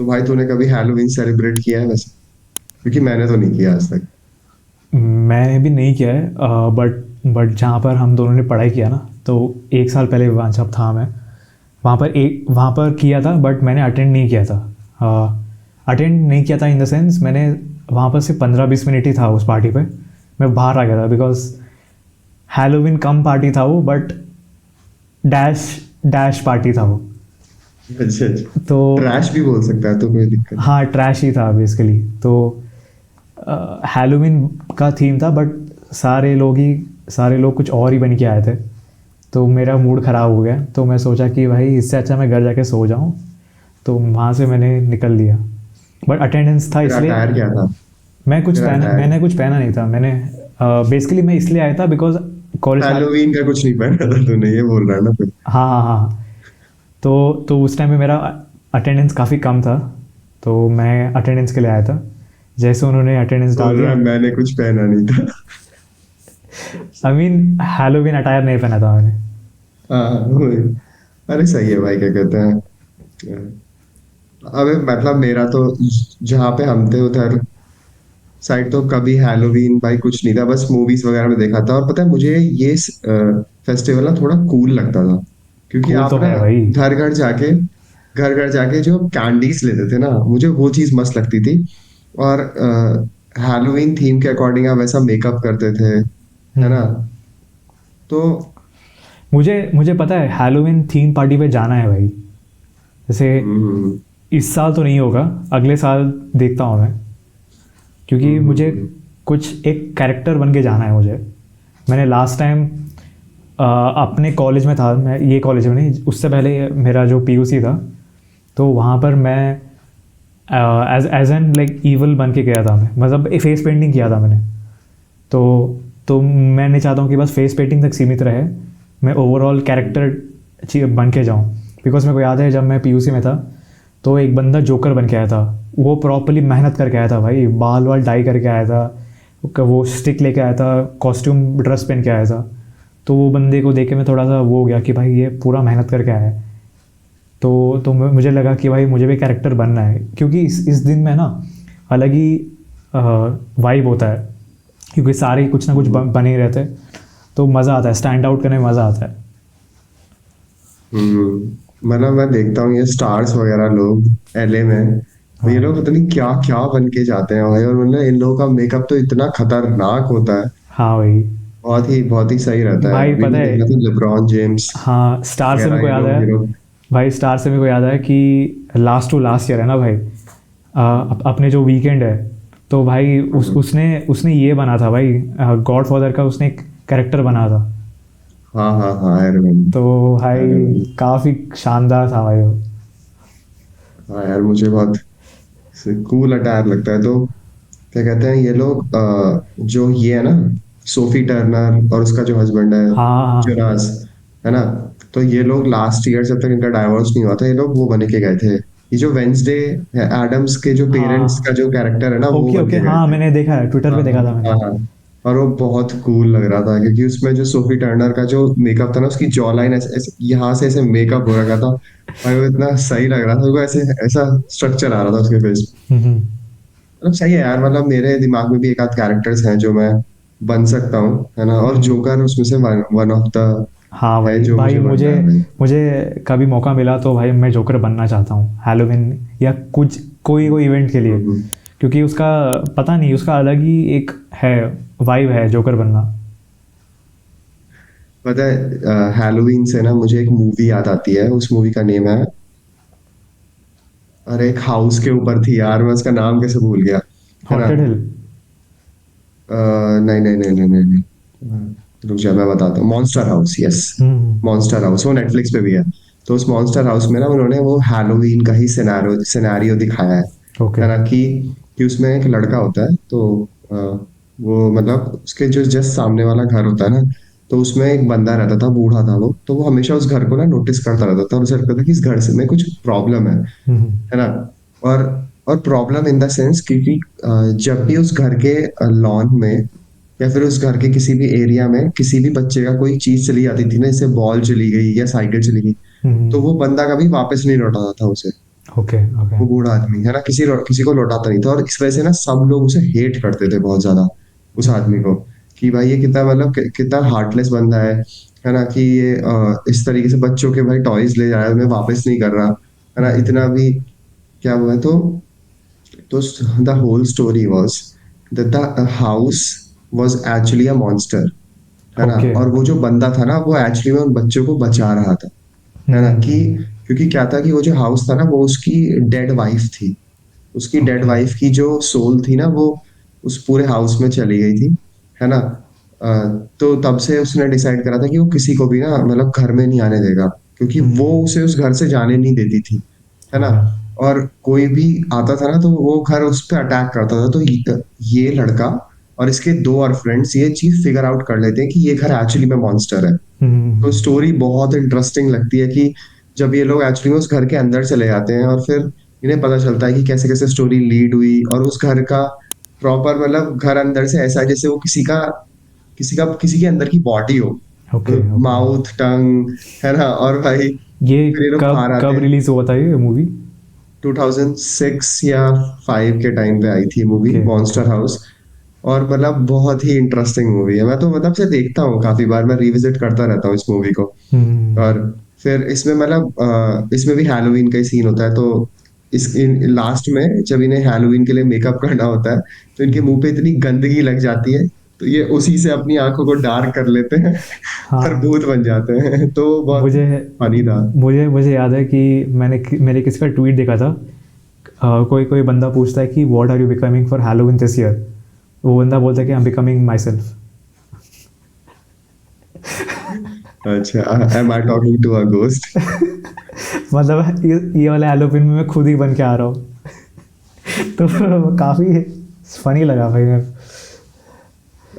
तो भाई तूने कभी हैलोवीन सेलिब्रेट किया है वैसे? क्योंकि मैंने तो नहीं किया आज तक। मैंने भी नहीं किया है, बट जहाँ पर हम दोनों ने पढ़ाई किया ना, तो एक साल पहले वहाँ जब था मैं, वहाँ पर किया था, बट मैंने अटेंड नहीं किया था। अटेंड नहीं किया था इन द सेंस, मैंने वहाँ पर सिर्फ 15-20 मिनट ही था उस पार्टी पे। मैं बाहर आ गया था बिकॉज हैलोविन कम पार्टी था वो, बट डैश डैश पार्टी था वो। अच्छा अच्छा। तो ट्रैश भी बोल सकता है तो कोई दिक्कत नहीं। हाँ, ट्रैश ही था बेसिकली। तो हैलोविन का थीम था, बट सारे लोग कुछ और ही बन के आए थे। तो मेरा मूड ख़राब हो गया, तो मैं सोचा कि भाई इससे अच्छा मैं घर जाके सो जाऊँ। तो वहाँ से मैंने निकल लिया, बट अटेंडेंस था तेरा इसलिए। अटायर क्या था? तेरा अटायर? मैंने कुछ पहना नहीं था। मैंने बेसिकली मैं इसलिए आया था बिकॉज कॉलेज का। हैलोवीन का कुछ नहीं पहना था तूने, ये बोल रहा है ना फिर? हाँ हाँ हाँ। तो उस टाइम पे मेरा अटेंडेंस काफ़ी कम था, तो मैं अटेंडेंस के लिए आया था। जैसे उन्होंने अटेंडेंस डाल बोल रहा दिया। है मैंने कुछ पहना नहीं था। आई मीन हैलोवीन अटायर नहीं पहना था मैंने। हाँ वही। अरे सही है भाई, क्या कहते हैं। अबे मतलब मेरा तो जहाँ पे हम थे उधर साइड तो कभी हैलोवीन भाई कुछ नहीं था, बस मूवीज वगैरह में देखा था। और पता है मुझे ये फेस्टिवल ना थोड़ा कूल लगता था, क्योंकि कूल तो आप ना है भाई। घर घर जाके जो कैंडीज लेते थे ना, मुझे वो चीज मस्त लगती थी। और हैलोवीन थीम के अकॉर्डिंग आप वैसा मेकअप करते थे, है ना? हम्म। तो मुझे मुझे पता है हैलोवीन थीम पार्टी पे जाना है भाई। जैसे हम्म इस साल तो नहीं होगा, अगले साल देखता हूँ मैं। क्योंकि मुझे हम्म। कुछ एक कैरेक्टर बन के जाना है मुझे। मैंने लास्ट टाइम अपने कॉलेज में था, मैं ये कॉलेज में नहीं, उससे पहले मेरा जो पीयूसी था, तो वहाँ पर मैं as as an like evil बन के गया था। मैं मतलब फेस पेंटिंग किया था मैंने। तो मैं नहीं चाहता हूँ कि बस फेस पेंटिंग तक सीमित रहे, मैं ओवरऑल कैरेक्टर बन के जाऊँ। बिकॉज मेरे को याद है जब मैं पीयूसी में था, तो एक बंदा जोकर बन के आया था। वो प्रॉपरली मेहनत करके आया था भाई, बाल वाल डाई करके आया था, वो स्टिक लेके आया था, कॉस्ट्यूम ड्रेस पहन के आया था। तो वो बंदे को देख के मैं थोड़ा सा वो हो गया कि भाई ये पूरा मेहनत करके आया है। मुझे लगा कि भाई मुझे भी कैरेक्टर बनना है, क्योंकि इस दिन में ना अलग ही वाइब होता है, क्योंकि सारे कुछ ना कुछ बने ही रहते हैं। तो मज़ा आता है, स्टैंड आउट करने में मज़ा आता है। मतलब मैं देखता हूँ ये स्टार्स वगैरह लोग एलए में, तो ये हाँ लोग पता नहीं क्या क्या बन के जाते हैं भाई। और मतलब इन लोगों का मेकअप तो इतना खतरनाक होता है, हाँ भाई। बहुत ही सही रहता है। भाई अभी पता मैं देख रहा है, था लेब्रॉन जेम्स हाँ स्टार से मेरे वगैरह को ये याद लोग है। हीरो। भाई स्टार से मेरे को याद है कि लास्ट टू लास्ट ईयर है ना भाई, अपने जो वीकेंड है, तो भाई उसने उसने ये बना था भाई, गॉड फादर का उसने एक कैरेक्टर बना था। हाँ हाँ हाँ, आयरन मैन। तो आयरन भाई मैन। काफ़ी शानदार था भाई वो। हाँ यार, मुझे बहुत कूल अटायर लगता है। तो क्या कहते हैं ये लोग, जो ये है ना, सोफी टर्नर और उसका जो हस्बैंड है हाँ हाँ जोनास, है ना? तो ये लोग लास्ट ईयर जब तक इनका डाइवोर्स नहीं हुआ था, ये लोग वो बने के गए थे। ये जो वेंसडे एडम्स के जो पेरेंट्स का हाँ। जो कैरेक्टर है ना, वो ओके बन ओके, के गए हाँ थे। मैंने देखा है, ट्विटर हाँ पे देखा था हाँ मैंने। हाँ। और वो बहुत कूल लग रहा था, क्योंकि उसमें जो सोफी टर्नर का जो मेकअप था ना, उसकी जॉ लाइन ऐसे ऐसे यहाँ से ऐसे मेकअप हो रखा था भाई। वो इतना सही लग रहा था, वो ऐसे ऐसा स्ट्रक्चर आ रहा था उसके फेस। हम्म। मतलब सही है यार, मतलब मेरे दिमाग में भी एक आध कैरेक्टर्स हैं जो मैं बन सकता हूँ, है ना? और हम्म। जोकर उसमें से वन ऑफ द हाँ है भाई जो भाई, मुझे मुझे बनना है भाई। मुझे कभी मौका मिला तो भाई मैं जोकर बनना चाहता हूँ हैलोविन, या कुछ कोई कोई इवेंट के लिए। हम्म। क्योंकि उसका पता नहीं, उसका अलग ही एक है, वाइब है जोकर बनना। पता है हैलोवीन से ना मुझे एक मूवी याद आती है, उस मूवी का नेम है, अरे एक हाउस के ऊपर थी यार, मैं उसका नाम कैसे भूल गया, है ना? हॉन्टेड हिल। नहीं नहीं नहीं नहीं नहीं नहीं। रुक जा, मैं बताता हूँ। Monster house, yes. Hmm. Monster house वो नेटफ्लिक्स पे भी है। तो उस मॉन्स्टर हाउस में ना उन्होंने वो हैलोवीन का ही सिनेरियो सिनेरियो दिखाया ओके। है ना? कि उसमें एक लड़का होता है, तो वो मतलब उसके जो जस्ट सामने वाला घर होता है ना, तो उसमें एक बंदा रहता था, बूढ़ा था वो। तो वो हमेशा उस घर को ना नोटिस करता रहता था, और उसे लगता था कि इस घर से में कुछ प्रॉब्लम हम्म। है ना? और प्रॉब्लम इन द सेंस, क्योंकि जब भी उस घर के लॉन में या फिर उस घर के किसी भी एरिया में किसी भी बच्चे का कोई चीज चली जाती थी ना, जैसे बॉल चली गई या साइकिल चली गई, तो हम्म। वो बंदा कभी वापस नहीं लौटाता था उसे, ओके, ओके। वो बूढ़ा आदमी है ना, किसी को लौटाता नहीं था, और इस वजह से ना सब लोग उसे हेट करते थे बहुत ज्यादा, उस आदमी को, कि भाई ये कितना मतलब कितना हार्टलेस बंदा है ना, कि ये इस तरीके से बच्चों के भाई टॉयज ले जा रहा है, उन्हें वापस नहीं कर रहा, है ना, इतना भी क्या हुआ है। तो the whole story was that the house was actually a monster, है ना, ओके। और वो जो बंदा था ना वो एक्चुअली में उन बच्चों को बचा रहा था, है ना, कि क्योंकि क्या था कि वो जो हाउस था ना वो उसकी डेड वाइफ थी, उसकी डेड ओके। वाइफ की जो सोल थी ना वो उस पूरे हाउस में चली गई थी, है ना। अ, तो तब से उसने डिसाइड करा था कि वो किसी को भी ना मतलब घर में नहीं आने देगा, क्योंकि वो उसे उस घर से जाने नहीं देती थी, है ना। ओके। और कोई भी आता था ना तो वो घर उस पर अटैक करता था, तो ये लड़का और इसके दो और फ्रेंड्स ये चीज फिगर आउट कर लेते हैं कि ये घर एक्चुअली में मॉन्स्टर है। तो स्टोरी बहुत इंटरेस्टिंग लगती है कि जब ये लोग एक्चुअली में उस घर के अंदर चले जाते हैं और फिर इन्हें पता चलता है कि कैसे कैसे स्टोरी लीड हुई, और उस घर का प्रॉपर मतलब घर अंदर से ऐसा है जैसे वो किसी के अंदर की बॉडी हो, ओके, ओके। माउथ टंग, है ना, और भाई ये फिर ये लोग कब बाहर आते कब हैं। रिलीज हुआ था ये मूवी? 2006 या 5 के टाइम पे आई थी movie okay, okay. Monster house, और मतलब बहुत ही इंटरेस्टिंग मूवी है, मैं तो मतलब से देखता हूँ काफी बार, मैं रिविजिट करता रहता हूँ इस मूवी को। हम्म। और फिर इसमें मतलब इसमें भी हैलोवीन का ही सीन होता है, तो इस इन लास्ट में जब इन्हें हैलोवीन के लिए मेकअप करना होता है तो इनके मुंह पे इतनी गंदगी लग जाती है, तो ये उसी से अपनी आंखों को डार्क कर लेते हैं और हाँ। भूत बन जाते हैं, तो बहुत मुझे फनी था। मुझे मुझे याद है कि मेरे किसी का ट्वीट देखा था। कोई कोई बंदा पूछता है कि what are you becoming for Halloween this year. वो बंदा बोलता है कि I am becoming myself. अच्छा, am I talking to a ghost? मतलब ये वाला हैलोवीन में मैं खुद ही बन के आ रहा हूँ। तो काफ़ी फनी लगा भाई मैं।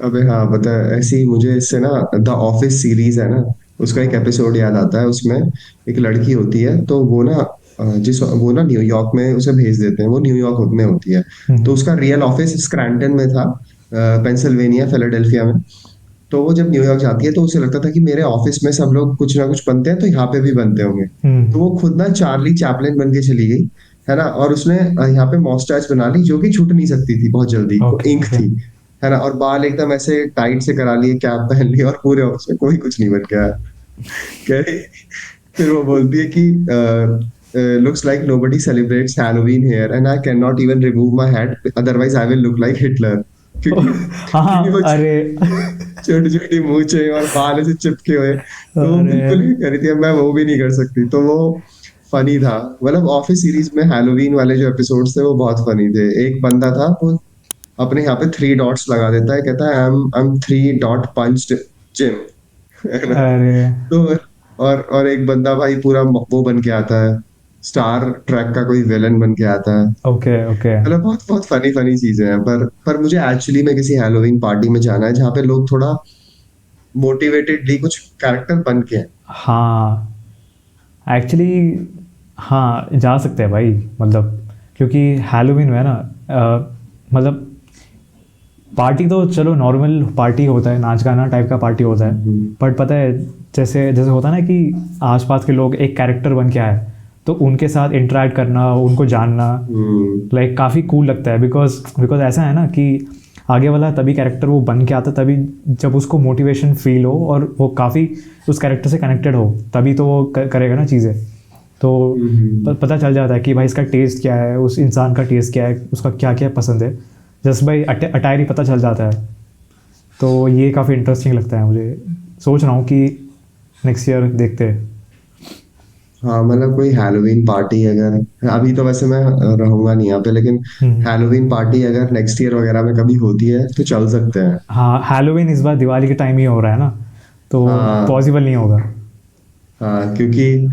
अबे हाँ, पता है, ऐसे ही मुझे इससे ना द ऑफिस सीरीज है ना, उसका एक एपिसोड याद आता है। उसमें एक लड़की होती है, तो वो ना जिस वो ना न्यूयॉर्क में उसे भेज देते हैं, वो न्यूयॉर्क में होती है, तो उसका रियल ऑफिस स्क्रैम्पटन में था, पेंसिल्वेनिया फिलाडेल्फिया में। तो वो जब न्यूयॉर्क जाती है तो उसे लगता था कि मेरे ऑफिस में सब लोग कुछ ना कुछ बनते हैं, तो यहाँ पे भी बनते होंगे। तो वो खुद ना चार्ली चैपलिन बन के चली गई, है ना, और उसने यहाँ पे मॉस्टैच बना ली जो कि छूट नहीं सकती थी बहुत जल्दी, वो ओके, इंक ओके। थी, है ना, और बाल एकदम ऐसे टाइट से करा लिए, कैप पहन ली, और पूरे ऑफिस में कोई कुछ नहीं बन गया। कह रही, फिर वो बोलती है कि looks like nobody celebrates Halloween here and I can not even remove my hat otherwise I will look like Hitler, क्योंकि हाँ, क्योंकि वो हाँ, अरे। छोटी छोटी मूछें और बाल ऐसे चिपके हुए, तो वो अरे। बिल्कुल ही कह रही थी मैं वो भी नहीं कर सकती, तो वो फनी था। मतलब ऑफिस सीरीज में हैलोवीन वाले जो एपिसोड्स थे वो बहुत फनी थे। एक बंदा था वो अपने यहाँ पे 3 डॉट्स लगा देता है, कहता है I am 3 dot punched gym, है ना। अरे। तो और एक बंदा भाई पूरा वो बन के आता है, स्टार ट्रैक का कोई विलन बन के आता है। Okay, okay. मतलब बहुत बहुत फनी फनी चीजें हैं, पर मुझे एक्चुअली में किसी हैलोवीन पार्टी में जाना है जहाँ पे लोग थोड़ा मोटिवेटेडली कुछ कैरेक्टर बन के हैं। हाँ, एक्चुअली हाँ, जा सकते हैं भाई। मतलब क्योंकि हैलोवीन में है ना, मतलब पार्टी तो चलो नॉर्मल पार्टी होता है, नाच गाना टाइप का पार्टी होता है। हम्म। बट पता है, जैसे जैसे होता है ना कि आसपास के लोग एक कैरेक्टर बन के आए, तो उनके साथ इंटरेक्ट करना, उनको जानना, हम्म। लाइक काफ़ी कूल लगता है। बिकॉज बिकॉज ऐसा है ना कि आगे वाला तभी कैरेक्टर वो बन के आता तभी जब उसको मोटिवेशन फील हो और वो काफ़ी उस कैरेक्टर से कनेक्टेड हो, तभी तो वो करेगा ना चीज़ें। तो हम्म। पता चल जाता है कि भाई इसका टेस्ट क्या है, उस इंसान का टेस्ट क्या है, उसका क्या क्या पसंद है। जस्ट भाई अटायर ही पता चल जाता है। तो ये काफ़ी इंटरेस्टिंग लगता है मुझे। सोच रहा हूँ कि नेक्स्ट ईयर देखते हैं। हाँ मतलब कोई हैलोवीन पार्टी अगर, अभी तो वैसे मैं रहूंगा नहीं यहाँ पे, लेकिन हम्म। हैलोवीन पार्टी अगर नेक्स्ट ईयर वगैरह में कभी होती है तो चल सकते हैं। हाँ, हैलोवीन इस बार दिवाली के टाइम ही हो रहा है ना, तो हाँ। पॉसिबल नहीं होगा। हाँ, क्योंकि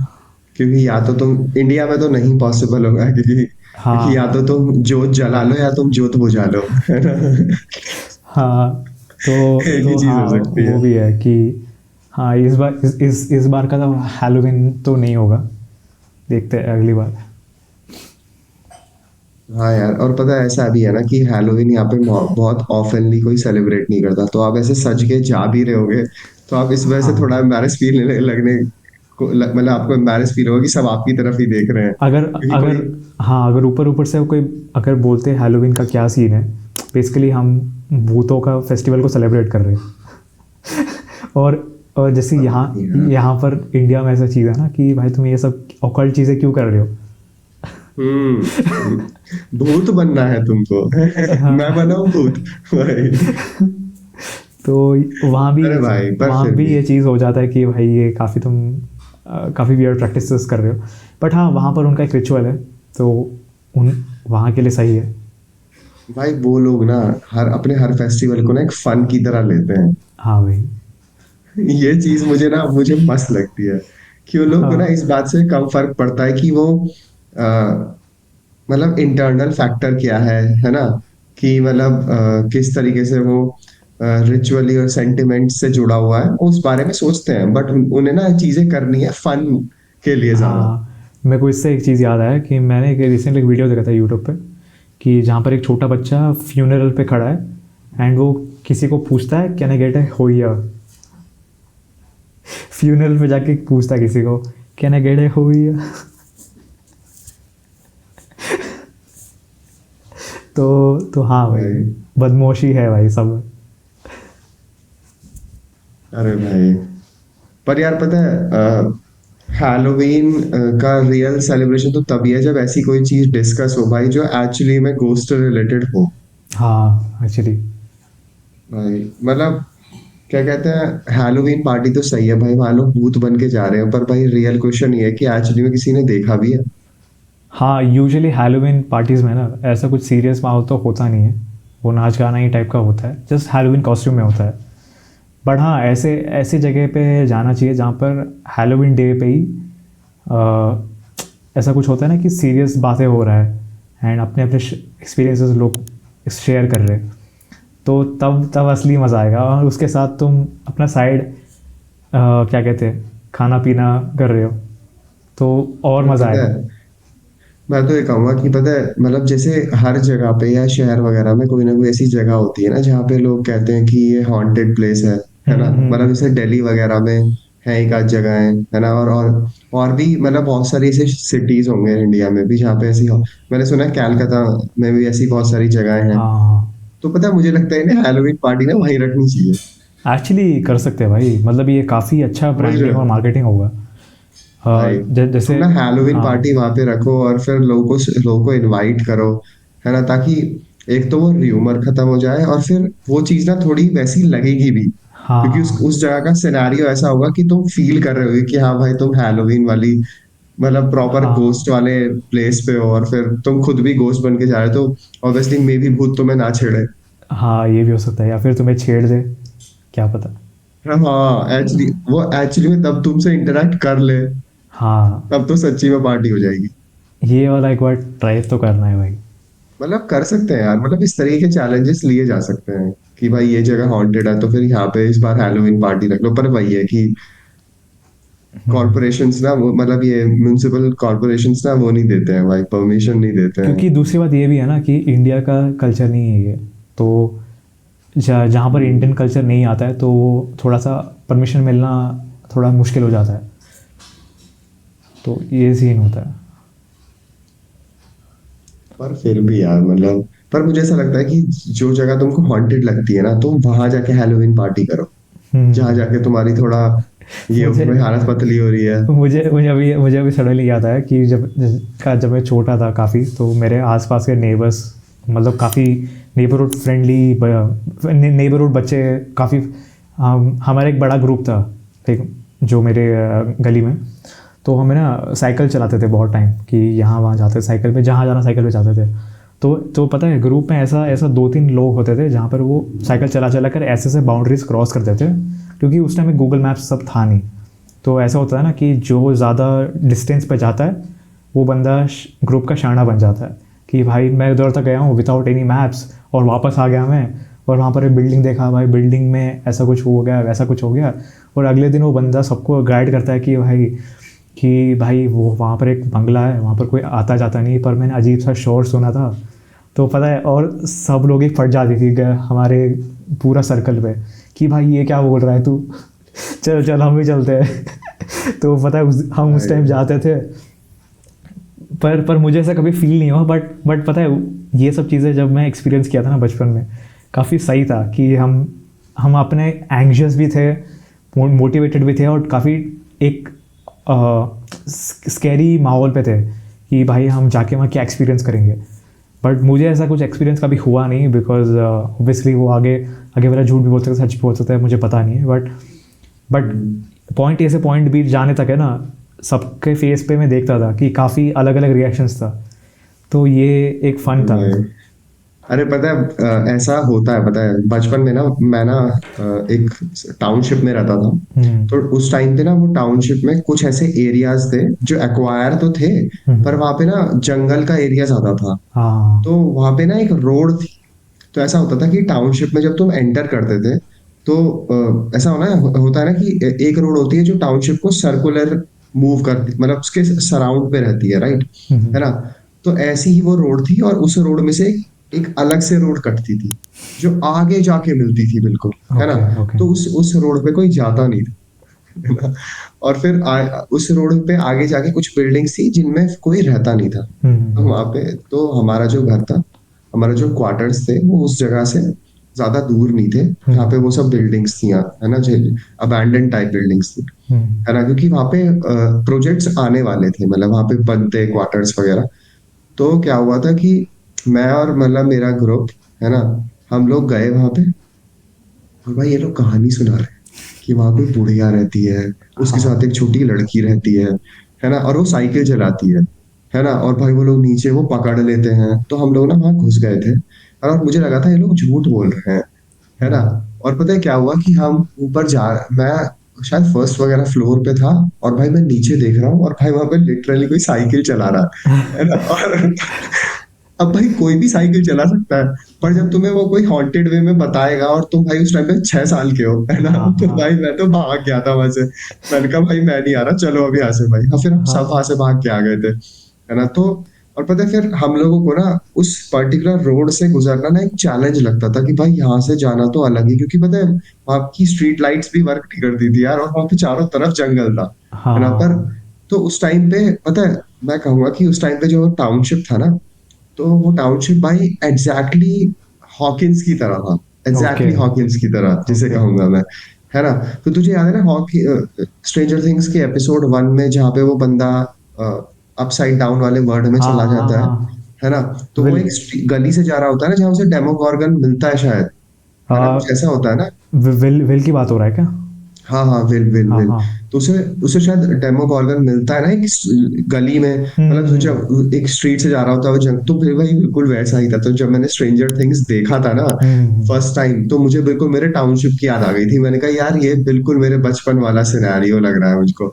क्योंकि या तो तुम इंडिया में तो नहीं पॉसिबल होगा, क्योंकि या हाँ, तो तुम जोत जला लो या तुम जोत बुझा लो, है ना। हाँ। एक ही तो चीज हाँ, हो सकती वो है। भी है कि हाँ, इस बार इस बार का तो हैलोवीन तो नहीं होगा। देखते हैं अगली बार। हाँ यार, और पता है ऐसा भी है ना कि हैलोवीन यहाँ पे बहुत ऑफनली कोई सेलिब्रेट नहीं करता, तो आप ऐसे सज के जा भी रहे होगे तो आप इस वजह से थोड़ा हाँ, एम्बैरेस फील लगने मतलब आपको एम्बैरेस फील होगा कि सब आपकी तरफ ही देख रहे हैं, अगर क्योंकि अगर कोई। हाँ, अगर ऊपर ऊपर से कोई अगर बोलते हैं हैलोवीन का क्या सीन है, बेसिकली हम भूतों का फेस्टिवल को सेलिब्रेट कर रहे हैं। और और जैसे यहाँ हाँ। यहाँ पर इंडिया में ऐसा चीज़ है ना कि भाई तुम ये सब ऑकल्ट चीज़ें क्यों कर रहे हो। भूत बनना है तुमको। मैं हाँ। बनाऊं भूत भाई। तो वहाँ भी अरे भाई पर वहाँ फिर भी भी। ये चीज़ हो जाता है कि भाई ये काफ़ी तुम काफ़ी वियर्ड प्रैक्टिसेस कर रहे हो। बट हाँ, वहाँ पर उनका एक रिचुअल है, तो उन वहाँ के लिए सही है। भाई वो लोग ना हर फेस्टिवल को ना एक फन की तरह लेते हैं। हाँ भाई। ये चीज मुझे मस्त लगती है कि वो लोग को ना हाँ इस बात से कम फर्क पड़ता है कि वो अ, मतलब इंटरनल फैक्टर क्या है ना, कि मतलब किस तरीके से वो रिचुअली और सेंटिमेंट से जुड़ा हुआ है, उस बारे में सोचते हैं, बट उन्हें ना चीजें करनी है फन के लिए ज्यादा। हाँ, मेरे को इससे एक चीज़ याद आया कि मैंने एक रिसेंटली एक वीडियो देखा था यूट्यूब पे, कि जहाँ पर एक छोटा बच्चा फ्यूनरल पे खड़ा है एंड वो किसी को पूछता है कैन आई गेट ए होइया। फ्यूनरल पे जाके पूछता है किसी को कैन आई गेट ए होइया। तो हाँ भाई, भाई बदमाशी है भाई सब। अरे भाई पर यार पता है, हैलोवीन का रियल सेलिब्रेशन तो तभी है जब ऐसी कोई चीज डिस्कस हो भाई जो एक्चुअली में घोस्ट रिलेटेड हो। हाँ एक्चुअली। भाई मतलब क्या कहते हैं, हैलोवीन पार्टी तो सही है भाई, वहां लोग भूत बन के जा रहे हैं, पर भाई रियल क्वेश्चन ये है कि एक्चुअली में किसी ने देखा भी है। हाँ, यूजुअली हैलोवीन पार्टीज़ में ना ऐसा कुछ सीरियस माहौल तो होता नहीं है, वो नाच गाना ही टाइप का होता है, जस्ट हैलोवीन कॉस्ट्यूम में होता है। बट हाँ, ऐसे ऐसी जगह पे जाना चाहिए जहाँ पर हैलोवीन डे पे ही ऐसा कुछ होता है ना कि सीरियस बातें हो रहा है एंड अपने अपने एक्सपीरियंसेस लोग शेयर कर रहे हैं, तो तब तब असली मज़ा आएगा। और उसके साथ तुम अपना साइड क्या कहते हैं, खाना पीना कर रहे हो, तो और और मज़ा पता आएगा। है, मैं तो ये कहूंगा कि पता है मतलब जैसे हर जगह पे या शहर वगैरह में कोई ना कोई ऐसी जगह होती है ना जहाँ पे लोग कहते हैं कि ये हॉन्टेड प्लेस है ना, मतलब जैसे दिल्ली वगैरह में है एक आध जगह है ना, और भी मतलब बहुत सारी ऐसे सिटीज होंगे इंडिया में भी जहाँ पे ऐसी हो। मैंने सुना है कलकत्ता में भी ऐसी बहुत सारी जगह हैं। हाँ, तो पता है मुझे लगता है इन्हें हैलोवीन पार्टी ना वहीं रखनी चाहिए। एक्चुअली कर सकते हैं भाई, मतलब ये काफ़ी अच्छा वही ब्रांडिंग और मार्केटिंग होगा। भाई तुम जैसे ना हैलोवीन हाँ पार्टी वहां पे रखो और फिर लोगों को इनवाइट करो, है ना, ताकि एक तो वो र्यूमर खत्म हो जाए और फिर वो चीज ना थोड़ी वैसी लगेगी भी, क्योंकि हाँ उस जगह का सिनेरियो ऐसा होगा कि तुम फील कर रहे हो कि हाँ भाई तुम हैलोवीन वाली मतलब प्रॉपर हाँ गोस्ट वाले प्लेस पे हो, और फिर तुम खुद भी गोस्ट बन के जा रहे हो, तो ऑब्वियसली मे भी भूत तुम्हें ना छेड़े। हाँ, ये भी हो सकता है, या फिर तुम्हें छेड़ दे, क्या पता। हाँ एक्चुअली वो एक्चुअली में तब तुमसे इंटरेक्ट कर ले, हाँ, तब तो सच्ची में पार्टी हो जाएगी। ये वाला एक बार ट्राई तो करना है भाई। मतलब कर सकते हैं यार, मतलब इस तरीके के चैलेंजेस लिए जा सकते हैं कि भाई ये जगह हॉन्टेड है तो फिर यहाँ पे इस बार हैलोवीन पार्टी रख लो, पर वही है कि कॉर्पोरेशंस ना वो मतलब ये म्युनिसिपल कॉर्पोरेशंस ना वो नहीं देते हैं भाई, परमिशन नहीं देते हैं। क्योंकि दूसरी बात ये भी है ना कि इंडिया का कल्चर नहीं है ये, तो जहाँ पर इंडियन कल्चर नहीं आता है तो वो थोड़ा सा परमिशन मिलना थोड़ा मुश्किल हो जाता है, तो ये सीन होता है। पर फिर भी यार मतलब, पर मुझे ऐसा लगता है कि जो जगह तुमको हॉन्टेड लगती है ना तुम वहां जाके हैलोवीन पार्टी करो, जहाँ हम्म। जाके तुम्हारी थोड़ा ये मुझे तुम्हारी हालत पतली हो रही है। मुझे अभी सडनली याद आया कि जब मैं छोटा था काफ़ी, तो मेरे आसपास के नेबर्स, मतलब काफ़ी नेबरहुड फ्रेंडली नेबरहुड बच्चे काफ़ी, हमारा एक बड़ा ग्रुप था, ठीक, जो मेरे गली में, तो हमें ना साइकिल चलाते थे बहुत टाइम, कि यहाँ वहाँ जाते साइकिल पे, जहाँ जाना साइकिल पे जाते थे। तो पता है ग्रुप में ऐसा ऐसा दो तीन लोग होते थे जहाँ पर वो साइकिल चला चला कर ऐसे ऐसे बाउंड्रीज क्रॉस करते थे, क्योंकि उस टाइम में गूगल मैप्स सब था नहीं। तो ऐसा होता है ना कि जो ज़्यादा डिस्टेंस पे जाता है वो बंदा ग्रुप का शाना बन जाता है, कि भाई मैं उधर तक गया हूँ विदाउट एनी मैप्स और वापस आ गया मैं, और वहाँ पर एक बिल्डिंग देखा, भाई बिल्डिंग में ऐसा कुछ हो गया वैसा कुछ हो गया। और अगले दिन वो बंदा सबको गाइड करता है कि भाई वो वहाँ पर एक बंगला है, वहाँ पर कोई आता जाता नहीं, पर मैंने अजीब सा शोर सुना था। तो पता है, और सब लोग एक फट जाती थी हमारे पूरा सर्कल पे, कि भाई ये क्या बोल रहा है तू, चल चल हम भी चलते हैं। तो पता है हम उस टाइम जाते थे, पर मुझे ऐसा कभी फील नहीं हुआ, बट पता है ये सब चीज़ें जब मैं एक्सपीरियंस किया था ना बचपन में, काफ़ी सही था कि हम अपने एंग्शियस भी थे, मोटिवेटेड भी थे, और काफ़ी एक स्कैरी माहौल पे थे कि भाई हम जाके वहाँ क्या एक्सपीरियंस करेंगे। बट मुझे ऐसा कुछ एक्सपीरियंस कभी हुआ नहीं, बिकॉज ऑब्वियसली वो आगे आगे वाला झूठ भी बोल सकता है, सच भी बोल सकता है, मुझे पता नहीं है। बट पॉइंट ए से पॉइंट बी जाने तक है ना, सबके फेस पे मैं देखता था कि काफ़ी अलग अलग रिएक्शंस था, तो ये एक फन था। भाई अरे पता है ऐसा होता है, पता है बचपन में ना मैं ना एक टाउनशिप में रहता था। हम्म। तो उस टाइम पे ना वो टाउनशिप में कुछ ऐसे एरियाज थे जो एक्वायर तो थे, पर हम्म। वहां पे ना जंगल का एरिया ज्यादा था। हाँ। तो वहां पे ना एक रोड थी। तो ऐसा होता था कि टाउनशिप में जब तुम एंटर करते थे तो ऐसा होता है ना कि एक रोड होती है जो टाउनशिप को सर्कुलर मूव करती, मतलब उसके सराउंड पे रहती है, राइट? है हम्म। ना? तो ऐसी ही वो रोड थी, और उस रोड में से एक अलग से रोड कटती थी जो आगे जाके मिलती थी, बिल्कुल। है ना? Okay okay. तो उस रोड पे कोई जाता नहीं था। है ना? और फिर उस रोड पे आगे जाके कुछ बिल्डिंग्स थी जिनमें कोई रहता नहीं था। तो हम्म। वहां पे तो हमारा जो घर था, हमारे जो क्वार्टर्स थे वो उस जगह से ज्यादा दूर नहीं थे जहाँ पे हम्म। वो सब बिल्डिंग्स थी, है ना, जो अबैंडन टाइप बिल्डिंग्स थी। हम्म। है ना? क्योंकि वहां पे प्रोजेक्ट्स आने वाले थे, मतलब वहां पे बनते क्वार्टर्स वगैरह। तो क्या हुआ था कि मैं और मतलब मेरा ग्रुप, है ना, हम लोग गए वहां पे। और भाई ये लोग कहानी सुना रहे हैं कि वहां पे बुढ़िया रहती है, उसके साथ हाँ। एक छोटी लड़की रहती है ना, और वो साइकिल चलाती है ना, और भाई वो लोग नीचे वो पकड़ लेते हैं। तो हम लोग ना वहां घुस गए थे, और मुझे लगा था ये लोग झूठ बोल रहे हैं। है ना? हम्म। और पता है क्या हुआ कि हम ऊपर जा मैं शायद फर्स्ट वगैरह फ्लोर पे था, और भाई मैं नीचे देख रहा हूँ, और भाई वहां पे लिटरली कोई साइकिल चला रहा है ना। और अब भाई कोई भी साइकिल चला सकता है, पर जब तुम्हें वो कोई हॉन्टेड वे में बताएगा, और तुम भाई उस टाइम पे 6 साल के हो, है ना, हाँ। तो हाँ। भाई मैं तो भाग गया था वहां से। मैंने कहा भाई मैं नहीं आ रहा, चलो अभी यहाँ से। भाई हाँ, फिर हम हाँ। सब वहां से भाग के आ गए थे। है ना? तो और पता है फिर हम लोगों को ना उस पर्टिकुलर रोड से गुजरना ना एक चैलेंज लगता था कि भाई यहाँ से जाना तो अलग ही, क्योंकि पता है वहां की स्ट्रीट लाइट्स भी वर्क नहीं करती थी यार, और वहां पे चारों तरफ जंगल था। है ना? पर हाँ। तो उस टाइम पे पता है, मैं कहूंगा कि उस टाइम पे जो टाउनशिप था ना, तो वो टाउनशिप भाई एग्जैक्टली हॉकिंस की तरह था। ओके एग्जैक्टली हॉकिंस की तरह जिसे ओके। कहूंगा मैं। है ना? तो तुझे याद है ना हॉकी स्ट्रेंजर थिंग्स के एपिसोड 1 में जहाँ पे वो बंदा अपसाइड डाउन वाले वर्ल्ड में हाँ चला हाँ जाता है? हाँ। है ना? तो वो विल। एक गली से जा रहा होता है ना जहाँ उसे डेमोगोर्गन मिलता है शायद। है ना? कुछ ऐसा होता है ना। विल की बात हो रहा है क्या? हाँ हाँ, विल विल हाँ विल। हाँ। तो उसे उसे शायद डेमोगोर्गन मिलता है ना एक गली में, मतलब जब एक स्ट्रीट से जा रहा होता है वो जंग, तो फिर वही बिल्कुल वैसा ही था। तो जब मैंने स्ट्रेंजर थिंग्स देखा था ना हम्म। फर्स्ट टाइम, तो मुझे बिल्कुल मेरे टाउनशिप की याद आ गई थी। मैंने कहा यार ये बिल्कुल मेरे बचपन वाला सिनेरियो लग रहा है मुझको,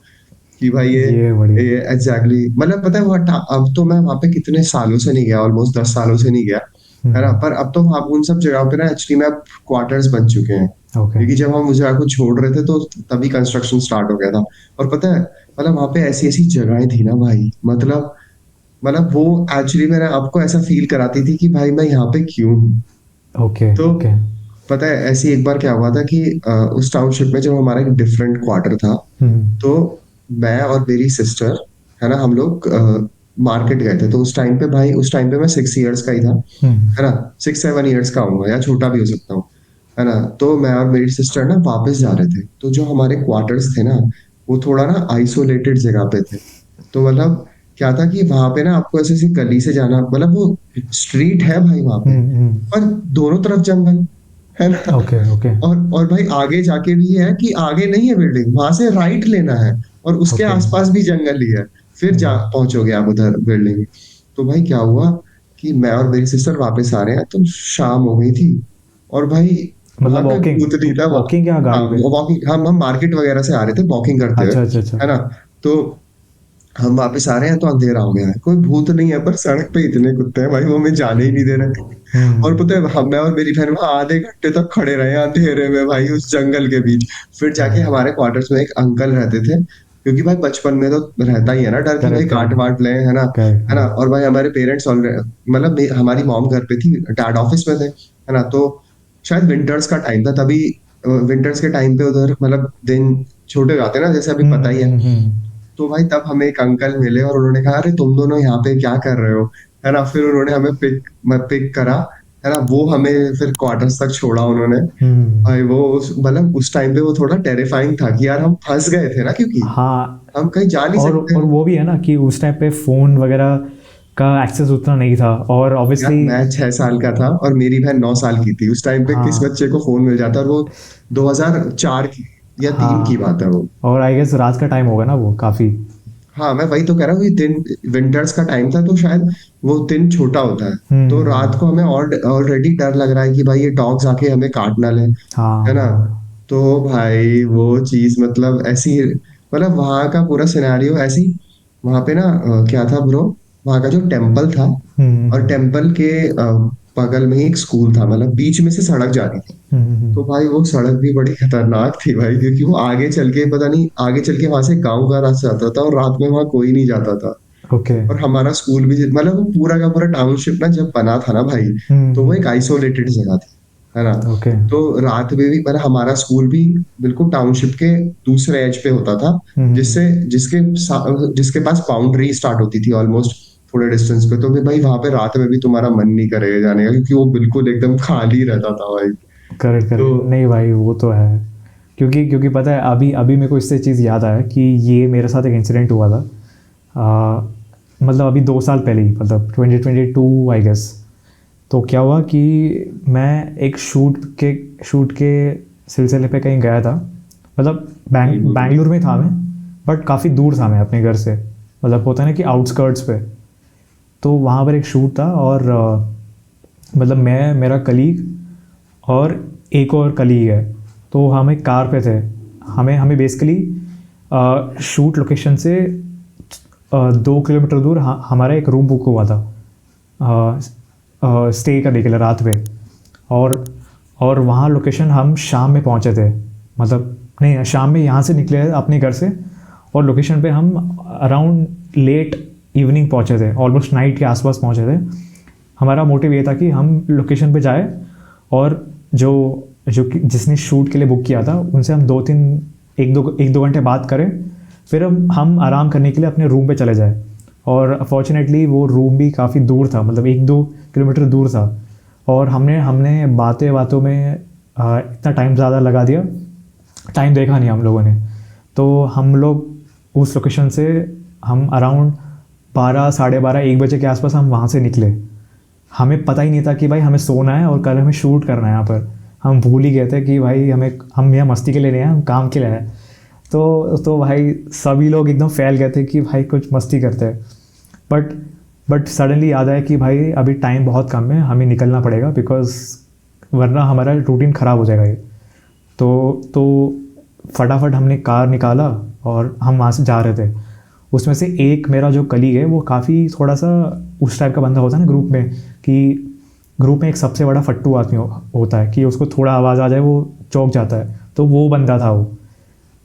कि भाई ये बढ़िया। ये एग्जैक्टली मतलब पता है वो अब तो मैं वहां पे कितने सालों से नहीं गया, ऑलमोस्ट 10 सालों से नहीं गया। है ना? हम्म। पर अब तो वहाँ उन सब जगहों पे ना एक्चुअली में अब क्वार्टर्स बन चुके हैं। ओके। क्योंकि जब हम उस जगह को छोड़ रहे थे तो तभी कंस्ट्रक्शन स्टार्ट हो गया था। और पता है मतलब वहां पे ऐसी ऐसी जगहें थी ना भाई, मतलब वो एक्चुअली मैंने आपको ऐसा फील कराती थी कि भाई मैं यहाँ पे क्यों हूँ। ओके तो ओके। पता है ऐसी एक बार क्या हुआ था कि उस टाउनशिप में जब हमारा एक डिफरेंट क्वार्टर था, हम्म। तो मैं और मेरी सिस्टर, है ना, हम लोग मार्केट गए थे। तो उस टाइम पे भाई, उस टाइम पे मैं 6 इयर्स का ही था। है हम्म। ना? 6-7 इयर्स का हूँ या छोटा भी हो सकता हूँ। है ना? तो मैं और मेरी सिस्टर ना वापस जा रहे थे, तो जो हमारे क्वार्टर्स थे ना वो थोड़ा ना आइसोलेटेड जगह पे थे। तो मतलब क्या था कि वहां पे ना आपको ऐसे ऐसी गली से जाना, मतलब वो स्ट्रीट है भाई वहां पे, पर दोनों तरफ जंगल। है ना? ओके ओके और भाई आगे जाके भी है कि आगे नहीं है बिल्डिंग, वहां से राइट लेना है, और उसके ओके। आसपास भी जंगल ही है। फिर जा पहुंचोगे आप उधर बिल्डिंग में। तो भाई क्या हुआ कि मैं और मेरी सिस्टर वापस आ रहे हैं, तो शाम हो गई थी। और भाई मतलब वहां पे वॉकिंग, भूत नहीं था वहां। वॉकिंग या हाँ, गाड़ी पे? वॉकिंग, हम मार्केट वगैरह से आ रहे थे वॉकिंग करते हुए। अच्छा अच्छा अच्छा। है ना? तो हम वापस आ रहे हैं तो अंधेरा हो गया है, कोई भूत नहीं है, पर सड़क पे इतने कुत्ते हैं भाई, वो हमें जाने ही नहीं दे रहे। और हम्म। पता है हम, मैं और मेरी बहन वहां आधे घंटे तक खड़े रहे अंधेरे में भाई उस जंगल के बीच। फिर जाके हमारे क्वार्टर्स में एक अंकल रहते थे, क्योंकि भाई बचपन में तो रहता ही है ना डर कि भाई करेक्ट काट करेक्ट वाट ले, है ना। करेक्ट। है ना? हाँ। और भाई हमारे पेरेंट्स ऑलरेडी, मतलब हमारी मॉम घर पे थी, डैड ऑफिस में थे। है ना? तो शायद विंटर्स का टाइम था तभी, विंटर्स के टाइम पे उधर मतलब दिन छोटे जाते हैं ना, जैसे अभी पता ही है। तो भाई तब हमें एक अंकल मिले और उन्होंने कहा अरे तुम दोनों यहाँ पे क्या कर रहे हो, है ना। फिर उन्होंने हमें पिक करा, है ना। वो हमें फिर क्वार्टर्स तक छोड़ा उन्होंने। हम्म। भाई वो मतलब उस टाइम पे वो थोड़ा टेरिफाइंग था कि यार हम फंस गए थे ना, क्योंकि हाँ। हम कहीं जा नहीं सकते। और वो भी है ना कि उस टाइम पे फ़ोन वगैरह का एक्सेस उतना नहीं था, और यार ऑब्वियसली। मैं 6 साल का था और मेरी बहन 9 साल की थी। उस टाइम पे किस हाँ। बच्चे को फोन मिल जाता, और वो 2004 की या 3 की हाँ। बात है वो। और आई गेस रात का टाइम होगा ना वो काफ़ी। हाँ मैं वही तो कह रहा हूँ, ये दिन विंटर्स का टाइम था, तो शायद वो दिन छोटा होता है। तो रात हम्म। को हमें ऑलरेडी डर लग रहा है कि भाई ये डॉग्स आके हमें काट ना ले, है ना। हाँ। तो भाई वो चीज मतलब ऐसी, मतलब वहां का पूरा सिनेरियो ऐसी। वहां पे ना क्या था ब्रो, वहां का जो टेम्पल था, और हम्म। टेम्पल के बगल में ही एक स्कूल था, मतलब बीच में से सड़क जा रही थी। हम्म। तो भाई वो सड़क भी बड़ी खतरनाक थी भाई, क्योंकि वो आगे चल के पता नहीं, आगे चल के वहां से गांव का रास्ता आता था, और रात में वहां कोई नहीं जाता था। ओके। और हमारा स्कूल भी मतलब वो पूरा का पूरा टाउनशिप ना जब बना था ना भाई, तो वो एक आइसोलेटेड जगह थी, है ना। ओके। तो रात में भी मतलब हमारा स्कूल भी बिल्कुल टाउनशिप के दूसरे एज पे होता था, हम्म। जिससे जिसके पास बाउंड्री स्टार्ट होती थी ऑलमोस्ट थोड़े डिस्टेंस पे। तो भी भाई वहां पे रात में भी तुम्हारा मन नहीं करेगा जाने का, क्योंकि वो बिल्कुल एकदम खाली रहता था भाई। करेक्ट तो करेक्ट, नहीं भाई वो तो है। क्योंकि क्योंकि पता है, अभी अभी मेरे को इससे चीज़ याद आया कि ये मेरे साथ एक इंसिडेंट हुआ था। आ, मतलब अभी 2 साल पहले ही, मतलब 2022 आई गेस। तो क्या हुआ कि मैं एक शूट के सिलसिले पे कहीं गया था। मतलब बैंगलोर में था मैं, बट काफ़ी दूर था मैं अपने घर से। मतलब होता है ना कि आउटस्कर्ट्स पे। तो वहाँ पर एक शूट था, और मतलब मैं, मेरा कलीग और एक और कलीग है। तो हम एक कार पे थे। हमें हमें बेसिकली शूट लोकेशन से 2 किलोमीटर दूर हमारा एक रूम बुक हुआ था स्टे करने के लिए रात में। और और वहाँ लोकेशन हम शाम में पहुँचे थे। मतलब नहीं, शाम में यहाँ से निकले अपने घर से, और लोकेशन पे हम अराउंड लेट इवनिंग पहुँचे थे, ऑलमोस्ट नाइट के आसपास पहुँचे थे। हमारा मोटिव ये था कि हम लोकेशन पे जाए, और जो जो जिसने शूट के लिए बुक किया था उनसे हम 2-3 एक दो घंटे बात करें, फिर हम आराम करने के लिए अपने रूम पे चले जाए। और अफॉर्चुनेटली वो रूम भी काफ़ी दूर था, मतलब 1-2 किलोमीटर दूर था। और हमने हमने बातें बातों में इतना टाइम ज़्यादा लगा दिया, टाइम देखा नहीं हम लोगों ने। तो हम लोग उस लोकेशन से हम अराउंड 12, साढ़े 12, 1 बजे के आसपास हम वहाँ से निकले। हमें पता ही नहीं था कि भाई हमें सोना है और कल हमें शूट करना है यहाँ पर। हम भूल ही गए थे कि भाई हम यहाँ मस्ती के लिए नहीं हैं, हम काम के लिए हैं। तो भाई सभी लोग एकदम फैल गए थे कि भाई कुछ मस्ती करते हैं। बट बट सडनली याद आया कि भाई अभी टाइम बहुत कम है, हमें निकलना पड़ेगा, बिकॉज वरना हमारा रूटीन ख़राब हो जाएगा ये। तो फटाफट हमने कार निकाला और हम वहाँ से जा रहे थे। उसमें से एक मेरा जो कलीग है वो काफ़ी थोड़ा सा उस टाइप का बंदा होता है ना ग्रुप में, कि ग्रुप में एक सबसे बड़ा फट्टू आदमी होता है कि उसको थोड़ा आवाज़ आ जाए वो चौंक जाता है। तो वो बंदा था वो।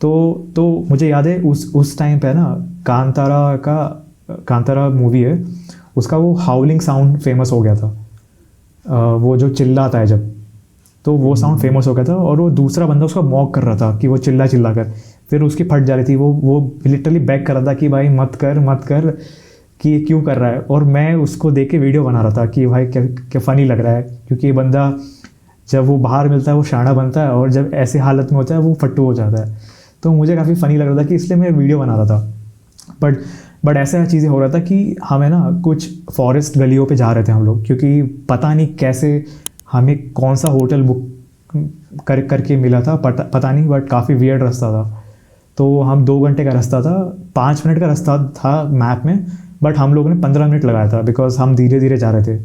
तो मुझे याद है उस टाइम पे ना, कांतारा मूवी है, उसका वो हाउलिंग साउंड फेमस हो गया था। वो जो चिल्लाता है जब, तो वो साउंड फेमस हो गया था। और वो दूसरा बंदा उसका मॉक कर रहा था कि वो चिल्ला चिल्ला कर, फिर उसकी फट जा रही थी। वो लिटरली बैक कर रहा था कि भाई मत कर मत कर, कि ये क्यों कर रहा है। और मैं उसको देख के वीडियो बना रहा था कि भाई क्या क्या फ़नी लग रहा है, क्योंकि ये बंदा जब वो बाहर मिलता है वो शाना बनता है, और जब ऐसे हालत में होता है वो फट्टू हो जाता है। तो मुझे काफ़ी फ़नी लग रहा था, कि इसलिए मैं वीडियो बना रहा था। बट बट ऐसा चीज़ें हो रहा था कि हमें ना कुछ फॉरेस्ट गलियों पे जा रहे थे हम लोग, क्योंकि पता नहीं कैसे हमें कौन सा होटल बुक करके मिला था, पता नहीं, बट काफ़ी वियर्ड रास्ता था। तो हम 2 घंटे का रास्ता था, 5 मिनट का रास्ता था मैप में, बट हम लोगों ने 15 मिनट लगाया था, बिकॉज हम धीरे धीरे जा रहे थे।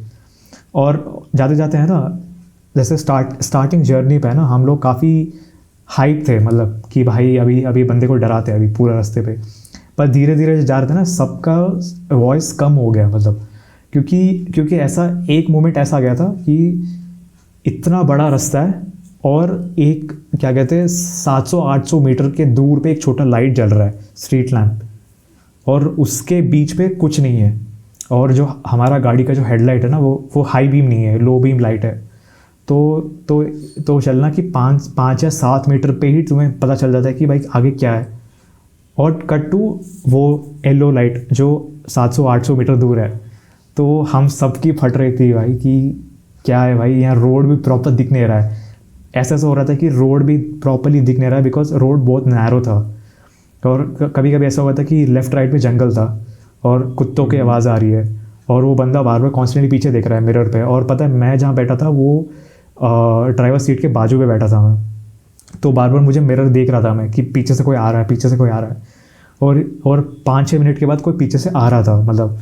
और जाते जाते हैं ना, जैसे स्टार्टिंग जर्नी पे है ना, हम लोग काफ़ी हाइप थे, मतलब कि भाई अभी अभी बंदे को डराते हैं अभी पूरे रास्ते पे। पर धीरे धीरे जा रहे थे ना, सबका वॉइस कम हो गया, मतलब क्योंकि क्योंकि ऐसा एक मोमेंट ऐसा आ गया था कि इतना बड़ा रास्ता है, और एक क्या कहते हैं 700-800 मीटर के दूर पे एक छोटा लाइट जल रहा है, स्ट्रीट लैंप, और उसके बीच पे कुछ नहीं है। और जो हमारा गाड़ी का जो हेडलाइट है ना, वो हाई बीम नहीं है, लो बीम लाइट है। तो तो तो चलना कि 5 या 7 मीटर पे ही तुम्हें पता चल जाता है कि भाई आगे क्या है। और कट टू वो येलो लाइट जो 700-800 मीटर दूर है, तो हम सबकी फट रही थी भाई कि क्या है भाई, यहाँ रोड भी प्रॉपर दिख नहीं रहा है। ऐसा ऐसा हो रहा था कि रोड भी प्रॉपरली दिख नहीं रहा है, बिकॉज रोड बहुत नैरो था। और कभी कभी ऐसा हुआ था कि लेफ़्ट राइट में जंगल था और कुत्तों की आवाज़ आ रही है, और वो बंदा बार बार कॉन्स्टेंटली पीछे देख रहा है मिरर पे। और पता है मैं जहाँ बैठा था वो ड्राइवर सीट के बाजू पे बैठा था मैं, तो बार बार मुझे मिरर देख रहा था मैं कि पीछे से कोई आ रहा है, पीछे से कोई आ रहा है। और 5-6 मिनट के बाद कोई पीछे से आ रहा था, मतलब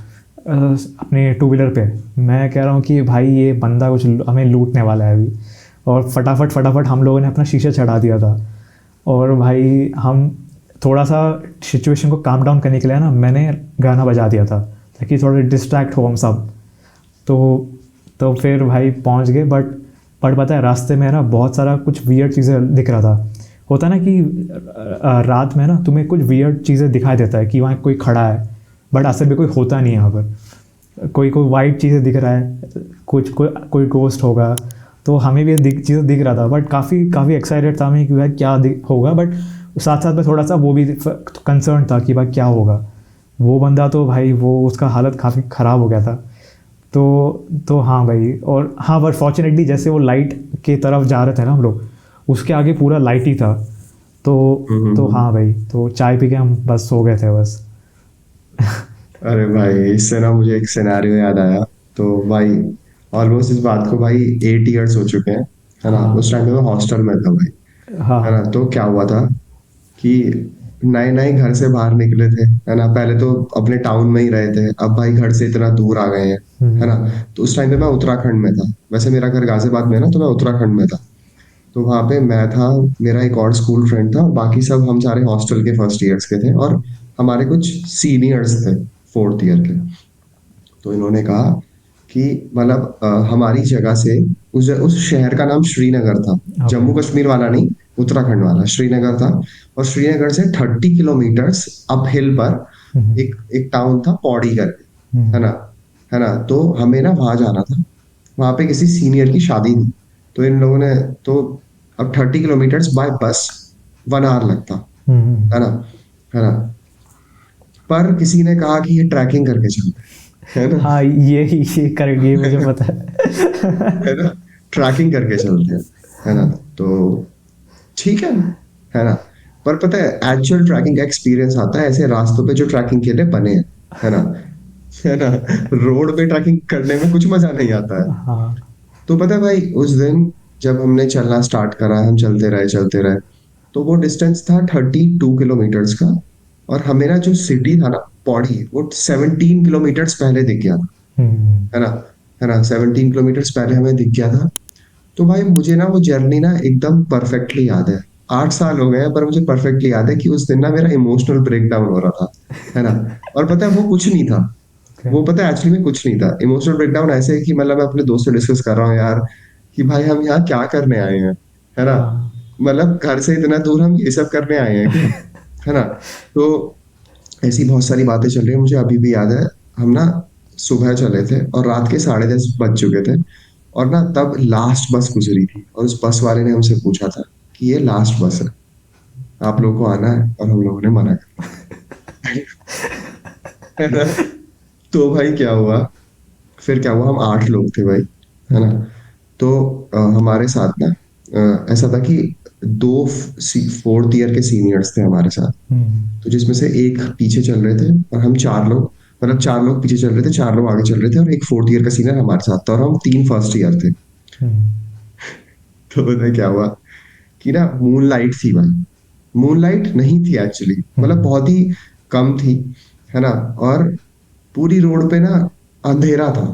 अपने टू व्हीलर पे। मैं कह रहा हूँ कि भाई ये बंदा कुछ हमें लूटने वाला है अभी। और फटाफट फटाफट हम लोगों ने अपना शीशा चढ़ा दिया था। और भाई हम थोड़ा सा सिचुएशन को काम डाउन करने के लिए ना मैंने गाना बजा दिया था ताकि थोड़े डिस्ट्रैक्ट हो हम सब। तो तो फिर भाई पहुंच गए, बट पता है रास्ते में ना बहुत सारा कुछ वियर्ड चीज़ें दिख रहा था। होता है ना कि रात में ना तुम्हें कुछ वियर्ड चीज़ें दिखाई देता है कि वहाँ कोई खड़ा है, बट असल में कोई होता नहीं है वहाँ पर। कोई कोई वाइट चीज़ें दिख रहा है, कुछ कोई घोस्ट होगा। तो हमें भी ये चीज़ें दिख रहा था, बट काफ़ी काफ़ी एक्साइटेड था मैं कि भाई क्या होगा। बट साथ साथ में थोड़ा सा वो भी कंसर्न था कि भाई क्या होगा। वो बंदा तो भाई वो उसका हालत काफ़ी ख़राब हो गया था। तो हाँ भाई, और हाँ बट फॉर्चुनेटली जैसे वो लाइट के तरफ जा रहे थे ना हम लोग, उसके आगे पूरा लाइट ही था। तो हाँ भाई, तो चाय पी के हम बस सो गए थे बस। अरे भाई, इससे ना मुझे एक सिनेरियो याद आया। तो भाई, ऑलमोस्ट इस बात को भाई 8 इयर्स हो चुके हैं, है ना। हाँ उस टाइम पे मैं हॉस्टल में था भाई, है ना। हाँ। तो क्या हुआ था कि नए नए घर से बाहर निकले थे, है ना। पहले तो अपने टाउन में ही रहे थे, अब भाई घर से इतना दूर आ गए हैं, है ना। हम्म, तो उस टाइम पे मैं उत्तराखंड में था। वैसे मेरा घर गाजियाबाद में है ना, तो मैं उत्तराखंड में था। तो वहाँ पे मैं था, मेरा एक और स्कूल फ्रेंड था, बाकी सब हम सारे हॉस्टल के फर्स्ट ईयर्स के थे, और हमारे कुछ सीनियर्स थे फोर्थ ईयर के। तो इन्होंने कहा कि मतलब हमारी जगह से उस शहर का नाम श्रीनगर था। ओके। जम्मू कश्मीर वाला नहीं, उत्तराखंड वाला श्रीनगर था। और श्रीनगर से 30 किलोमीटर्स अप हिल पर हम्म, एक एक टाउन था पौड़ी करके, है हम्म, ना। है ना, तो हमें ना वहां जाना था। वहां पे किसी सीनियर की शादी थी। तो इन लोगों ने, तो अब 30 किलोमीटर्स बाय बस 1 आवर लगता, हम्म। है ना, है ना। पर किसी ने कहा कि ये ट्रैकिंग करके चलते हैं, है ना, हाँ ये करेक्ट, ये मुझे पता है। है ना, ट्रैकिंग करके चलते हैं, है ना। तो ठीक है ना। पर पता है एक्चुअल ट्रैकिंग का एक्सपीरियंस आता है ऐसे रास्तों पे जो ट्रैकिंग के लिए बने हैं, है ना, है ना। रोड पे ट्रैकिंग करने में कुछ मजा नहीं आता है। हाँ। तो पता है भाई, उस दिन जब हमने चलना स्टार्ट करा, हम चलते रहे, तो वो डिस्टेंस था 32 किलोमीटर्स का। और हमें ना जो सिटी था ना, पौड़ी, वो 17 किलोमीटर्स पहले दिख गया था, हम्म, है ना, है ना। 17 किलोमीटर्स पहले हमें दिख गया था। तो भाई मुझे ना वो जर्नी ना एकदम परफेक्टली याद है। 8 साल हो गए हैं, पर मुझे परफेक्टली याद है कि उस दिन ना मेरा इमोशनल ब्रेकडाउन हो रहा था, है ना। और पता है वो कुछ नहीं था। ओके। वो पता है एक्चुअली में कुछ नहीं था। इमोशनल ब्रेकडाउन ऐसे है कि मतलब मैं अपने दोस्त से डिस्कस कर रहा हूँ यार, कि भाई हम यहाँ क्या करने आए हैं, है ना। हाँ। मतलब घर से इतना दूर हम ये सब करने आए हैं क्या, है ना। तो ऐसी बहुत सारी बातें चल रही है, मुझे अभी भी याद है। हम ना सुबह चले थे और रात के 10:30 बज चुके थे। और ना तब लास्ट बस गुजरी थी, और उस बस वाले ने हमसे पूछा था कि ये लास्ट बस है, आप लोगों को आना है। और हम लोगों ने मना कर दिया, है ना। तो भाई क्या हुआ, फिर क्या हुआ, हम 8 लोग थे भाई, है ना। हम्म, तो हमारे साथ ना ऐसा था कि दो फोर्थ ईयर के सीनियर्स थे हमारे साथ। हम्म, तो जिसमें से एक पीछे चल रहे थे, और हम 4 लोग, मतलब 4 लोग पीछे चल रहे थे, 4 लोग आगे चल रहे थे, और एक फोर्थ ईयर का सीनियर हमारे साथ था, और हम 3 फर्स्ट ईयर थे। हम्म, तो पता है क्या हुआ कि ना मून लाइट थी भाई। मून लाइट नहीं थी एक्चुअली, मतलब हम्म, बहुत ही कम थी, है ना। और पूरी रोड पे ना अंधेरा था।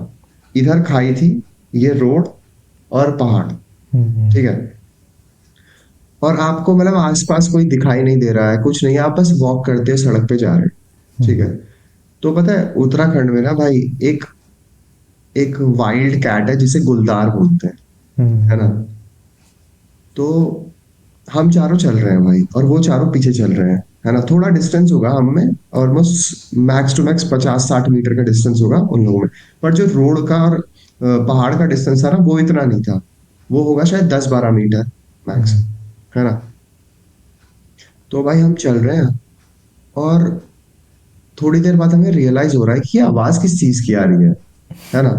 इधर खाई थी, ये रोड और पहाड़, हम्म, ठीक है। और आपको मतलब आसपास कोई दिखाई नहीं दे रहा है, कुछ नहीं, आप बस वॉक करते हो, सड़क पे जा रहे हो, ठीक है। हम्म, तो पता है उत्तराखंड में ना भाई एक एक वाइल्ड कैट है जिसे गुलदार बोलते हैं, है हम्म, ना। तो हम चारों चल रहे हैं भाई, और वो चारों पीछे चल रहे हैं, है ना। थोड़ा डिस्टेंस होगा हम में, almost max to max 50-60 metre का डिस्टेंस होगा उन लोगों में। पर जो रोड का और पहाड़ का डिस्टेंस था ना, वो इतना नहीं था। वो होगा शायद 10-12 मीटर मैक्स, हम्म, है ना। तो भाई हम चल रहे हैं, और थोड़ी देर बाद हमें रियलाइज हो रहा है कि ये आवाज किस चीज की आ रही है ना।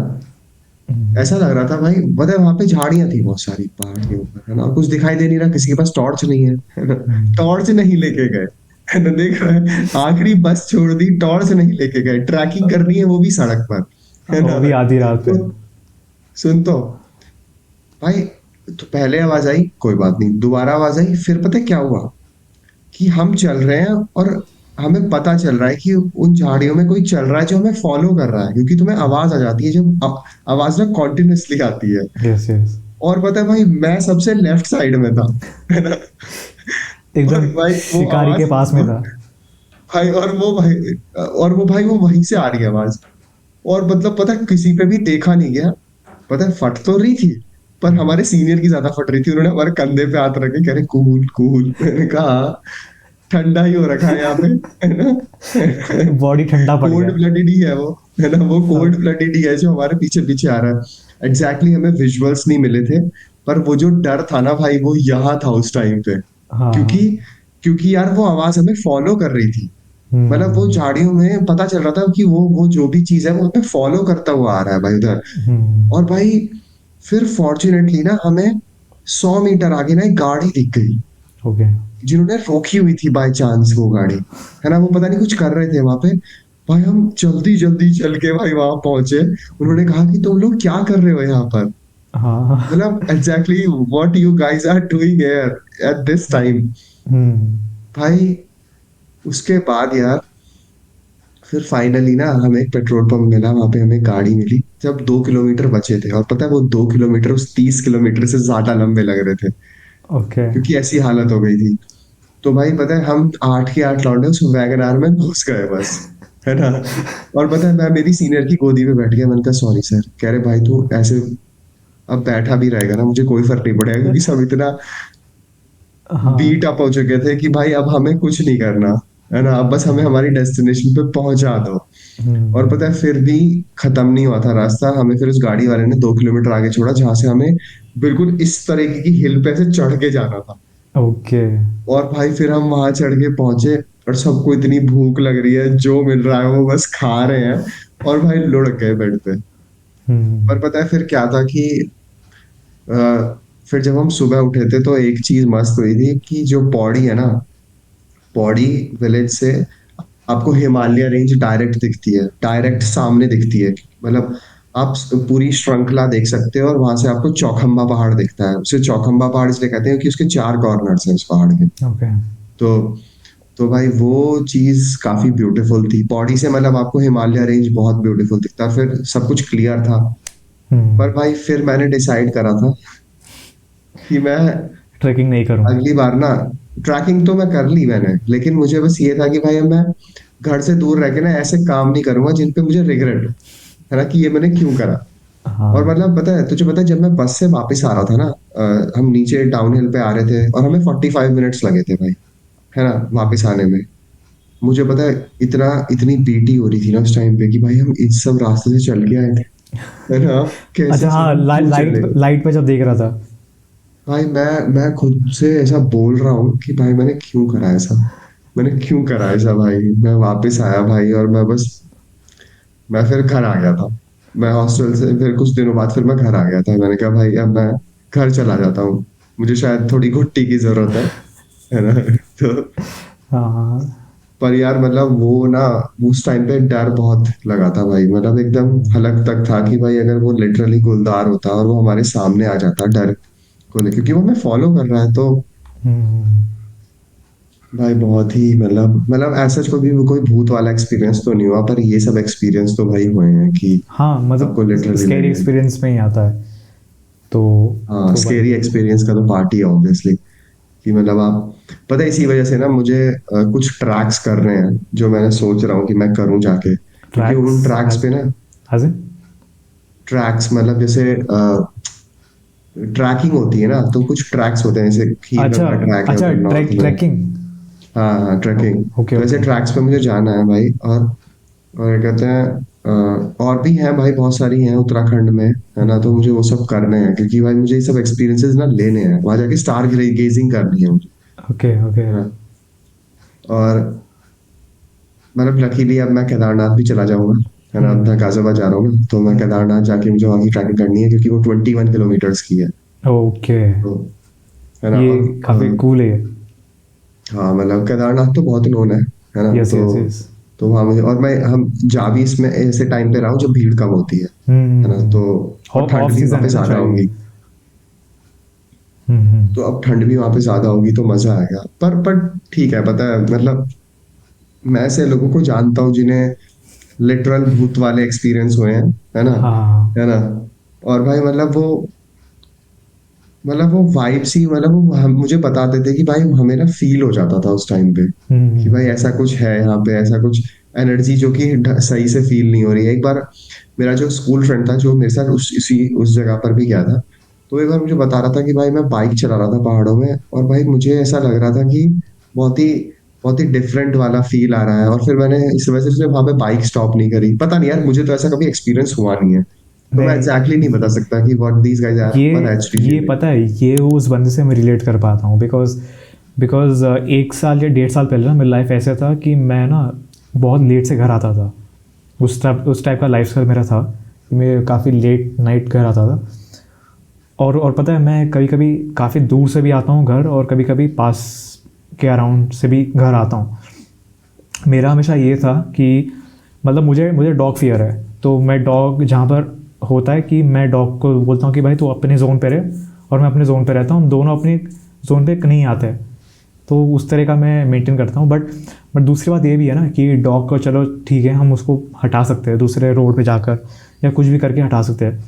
हम्म, ऐसा लग रहा था भाई, पता है वहां पे झाड़ियां थी बहुत सारी पहाड़ के ऊपर, है ना, और कुछ दिखाई दे नहीं रहा, किसी के पास टॉर्च नहीं है ना। हम्म। टॉर्च नहीं लेके गए, है ना, देख रहा है, आखिरी बस छोड़ दी, टॉर्च नहीं लेके गए, ट्रैकिंग करनी है वो भी सड़क पर, है वो ना। भी आधी रात पे। तो सुन तो भाई, तो पहले आवाज आई, कोई बात नहीं, दोबारा आवाज आई, फिर पता है क्या हुआ, कि हम चल रहे हैं और हमें पता चल रहा है कि उन झाड़ियों में कोई चल रहा है जो हमें फॉलो कर रहा है, क्योंकि तुम्हें आवाज आ जाती है जब आवाज ना कॉन्टिन्यूसली आती है। Yes yes. और पता है भाई, मैं सबसे लेफ्ट साइड में था, है ना। और एकदम भाई वो शिकारी के आवाज, पास में था। भाई और वो भाई वो वहीं से आ रही है आवाज। और मतलब पता है किसी पे भी देखा नहीं गया, पता है फट तो रही थी, पर हमारे सीनियर की ज्यादा फट रही थी। उन्होंने हमारे कंधे पे हाथ रखे, कह रहे कूल कूल। मैंने कहा ठंडा ही हो रखा है यहाँ पे, है ना। बॉडी ठंडा पड़ कोल्ड गया। ब्लडेड ही है वो, है ना, वो कोल्ड हाँ ब्लडेड ही है जो हमारे पीछे पीछे आ रहा है। एग्जैक्टली हमें विजुअल्स नहीं मिले थे, पर वो जो डर था ना भाई, वो यहाँ था उस टाइम पे। क्योंकि हाँ। क्योंकि यार वो आवाज हमें फॉलो कर रही थी। मतलब वो हम्म, झाड़ियों में पता चल रहा था कि वो जो भी चीज है वो हमें फॉलो करता हुआ आ रहा है भाई उधर। हम्म। और भाई फिर फॉर्चुनेटली ना हमें 100 मीटर आगे ना एक गाड़ी दिख गई, ओके। जिन्होंने रोकी हुई थी बाय चांस वो गाड़ी, है ना। वो पता नहीं कुछ कर रहे थे वहां पे। भाई हम जल्दी जल्दी चल के भाई वहां पहुंचे। उन्होंने कहा कि तुम लोग क्या कर रहे हो यहाँ पर, हाँ। मतलब exactly what you guys are doing here at this time. Hmm. भाई उसके बाद यार, फिर फाइनली ना हमें एक पेट्रोल पंप मिला, वहां पे हमें गाड़ी मिली जब 2 किलोमीटर बचे थे। और पता है वो 2 किलोमीटर उस 30 किलोमीटर से ज्यादा लंबे लग रहे थे, ओके। क्योंकि ऐसी हालत हो गई थी। तो भाई पता है हम 8 के 8 लौंडे उस वैगन आर में घुस गए बस, है ना। और पता है मैं मेरी सीनियर की गोदी में बैठ गया, मैंने कहा सॉरी सर। कह रहे भाई तू ऐसे अब बैठा भी रहेगा ना, मुझे कोई फर्क नहीं पड़ेगा, क्योंकि सब इतना हाँ। बीट अप हो चुके थे कि भाई अब हमें कुछ नहीं करना, है ना, अब बस हमें हमारी डेस्टिनेशन पे पहुंचा दो। और हम्म। पता है फिर भी खत्म नहीं हुआ था रास्ता। हमें फिर उस गाड़ी वाले ने 2 किलोमीटर आगे छोड़ा, जहां से हमें बिल्कुल इस तरीके की हिल पे से चढ़ के जाना था। ओके। और भाई फिर हम वहां चढ़ के पहुंचे, और सबको इतनी भूख लग रही है, जो मिल रहा है वो बस खा रहे हैं। और भाई लुढ़क गए बेड पे। हम्म। पर पता है फिर क्या था कि अ, फिर जब हम सुबह उठे थे तो एक चीज मस्त हुई थी, कि जो पौड़ी है ना, पौड़ी विलेज से आपको हिमालय रेंज डायरेक्ट दिखती है, डायरेक्ट सामने दिखती है। मतलब आप पूरी श्रृंखला देख सकते हो, और वहां से आपको चौखंबा पहाड़ दिखता है। उसे चौखंबा पहाड़ इसलिए कहते हैं कि उसके 4 कॉर्नर्स हैं उस पहाड़ के। ओके। तो तो भाई वो चीज काफी ब्यूटीफुल थी पौड़ी से, मतलब आपको हिमालय रेंज बहुत ब्यूटीफुल दिखता, फिर सब कुछ क्लियर था। हम्म। पर भाई फिर मैंने डिसाइड करा था कि मैं ट्रैकिंग नहीं करूँगा। अगली बार ना, ट्रैकिंग तो मैं कर ली मैंने, लेकिन मुझे बस ये था कि भाई अब मैं घर से दूर रह के ना ऐसे काम नहीं करूंगा जिन पे मुझे रिग्रेट है ना, कि ये मैंने क्यों करा। और हाँ। मतलब पता है तुझे, पता है जब मैं बस से वापस आ रहा था ना, हम नीचे डाउन हिल पे आ रहे थे, और हमें 45 मिनट्स लगे थे भाई, है ना, वापस आने में। मुझे पता है इतना इतनी पीटी हो रही थी ना उस टाइम पे, कि भाई हम इस सब रास्ते से चल के आए थे, है ना, कैसे अच्छा हाँ, चले, क्यों चले। लाइट पे जब देख रहा था। भाई मैं खुद से ऐसा बोल रहा हूँ कि भाई मैंने क्यों करा ऐसा, मैंने क्यों करा ऐसा भाई। मैं वापस आया भाई, और मैं बस, मैं फिर घर आ गया था। मैं हॉस्टल से फिर कुछ दिनों बाद फिर मैं घर आ गया था। मैंने कहा भाई अब मैं घर चला जाता हूँ, मुझे शायद थोड़ी घुट्टी की जरूरत है ना। तो हाँ। पर यार मतलब वो ना, उस टाइम पे डर बहुत लगा था भाई, मतलब एकदम हम्म, हलक तक था कि भाई अगर वो लिटरली गुलदार होता और वो हमारे सामने आ जाता डर को लेकर, क्योंकि वो हमें फॉलो कर रहा है। तो हम्म। भाई बहुत ही मतलब ऐसा कोई भूत वाला एक्सपीरियंस तो नहीं हुआ, पर ये सब एक्सपीरियंस तो भाई हुए हैं कि हाँ आपको मतलब लिटरली स्कैरी लगे। एक्सपीरियंस में ही आता है। तो हाँ, भाई। स्केरी एक्सपीरियंस का तो पार्ट ही है ऑब्वियसली, कि मतलब आप, पता है इसी वजह से ना मुझे कुछ ट्रैक्स करने हैं जो मैंने सोच रहा हूँ कि मैं करूँ जाके, क्योंकि ट्रैक्स उन ट्रैक्स पे ना, एज इन। ट्रैक्स मतलब जैसे ट्रैकिंग होती है ना, तो कुछ ट्रैक्स होते हैं, जैसे खीरगढ़ अच्छा। का ट्रैक है अच्छा उधर नॉर्थ में। ट्रैकिंग। हाँ हाँ ट्रैकिंग। ओके तो ऐसे ओके। ट्रैक्स पे मुझे जाना है भाई, और क्या कहते हैं, और भी हैं भाई, बहुत सारी हैं उत्तराखंड में, है ना, तो मुझे वो सब करने हैं क्योंकि भाई मुझे ये सब एक्सपीरियंसेस ना लेने हैं, वहां जाके स्टार गेजिंग करनी है मुझे, ओके ओके। है ना। और मतलब लकीली अब मैं केदारनाथ भी चला जाऊंगा, है ना, अब मैं गाजियाबाद जा रहा हूँ ना, तो मैं केदारनाथ जाके मुझे वहाँ की ट्रैकिंग करनी है क्योंकि वो 21 किलोमीटर्स की है। ओके, तो है ना। ये और काफ़ी कूल है। हाँ मतलब केदारनाथ तो बहुत नोन है ना, यस यस यस। तो वहाँ मुझे, और मैं हम जा भी इसमें ऐसे टाइम पे रहा हूँ जब भीड़ कम होती है ना, तो और ठंड ऑफ भी वहाँ सीज़न पे है ना ज्यादा शायद ये। होगी। तो अब ठंड भी वहाँ पे ज्यादा होगी तो मजा आएगा, पर ठीक है, पता है मतलब मैं ऐसे लोगों को जानता हूँ जिन्हें लिटरल भूत वाले एक्सपीरियंस हुए हैं, है ना, हाँ। है ना। और भाई मतलब वो वाइब्स ही, मतलब वो मुझे बताते थे कि भाई हमें ना फील हो जाता था उस टाइम पे कि भाई ऐसा कुछ है यहाँ पे, ऐसा कुछ एनर्जी जो कि सही से फील नहीं हो रही है। एक बार मेरा जो स्कूल फ्रेंड था जो मेरे साथ उस जगह पर भी गया था, तो एक बार मुझे बता रहा था कि भाई मैं बाइक चला रहा था पहाड़ों में, और भाई मुझे ऐसा लग रहा था कि बहुत ही बहुत ही डिफरेंट वाला फील आ रहा है, और फिर मैंने इस वजह से वहां पे बाइक स्टॉप नहीं करी। पता नहीं यार, मुझे तो ऐसा कभी एक्सपीरियंस हुआ नहीं है, तो मैं नहीं, एग्जैक्टली नहीं बता सकता कि what these guys are actually ये फीलिंग। पता है, ये उस बंदे से मैं रिलेट कर पाता हूँ, बिकॉज बिकॉज 1 साल या 1.5 साल पहले ना मेरा लाइफ ऐसा था कि मैं ना बहुत लेट से घर आता था। उस टाइप का लाइफ स्टाइल मेरा था कि मैं काफ़ी लेट नाइट घर आता था। और पता है, मैं कभी कभी काफ़ी दूर से भी आता हूँ घर, और कभी कभी पास के अराउंड से भी घर आता हूँ। मेरा हमेशा ये था कि मतलब मुझे मुझे डॉग फियर है, तो मैं डॉग जहाँ पर होता है कि मैं डॉग को बोलता हूँ कि भाई तू अपने ज़ोन पे रहे, और मैं अपने ज़ोन पे रहता हूँ, हम दोनों अपने ज़ोन पे नहीं आते हैं। तो उस तरह का मैं मेंटेन करता हूँ। बट दूसरी बात ये भी है ना कि डॉग को चलो ठीक है, हम उसको हटा सकते हैं दूसरे रोड पे जाकर, या कुछ भी करके हटा सकते हैं।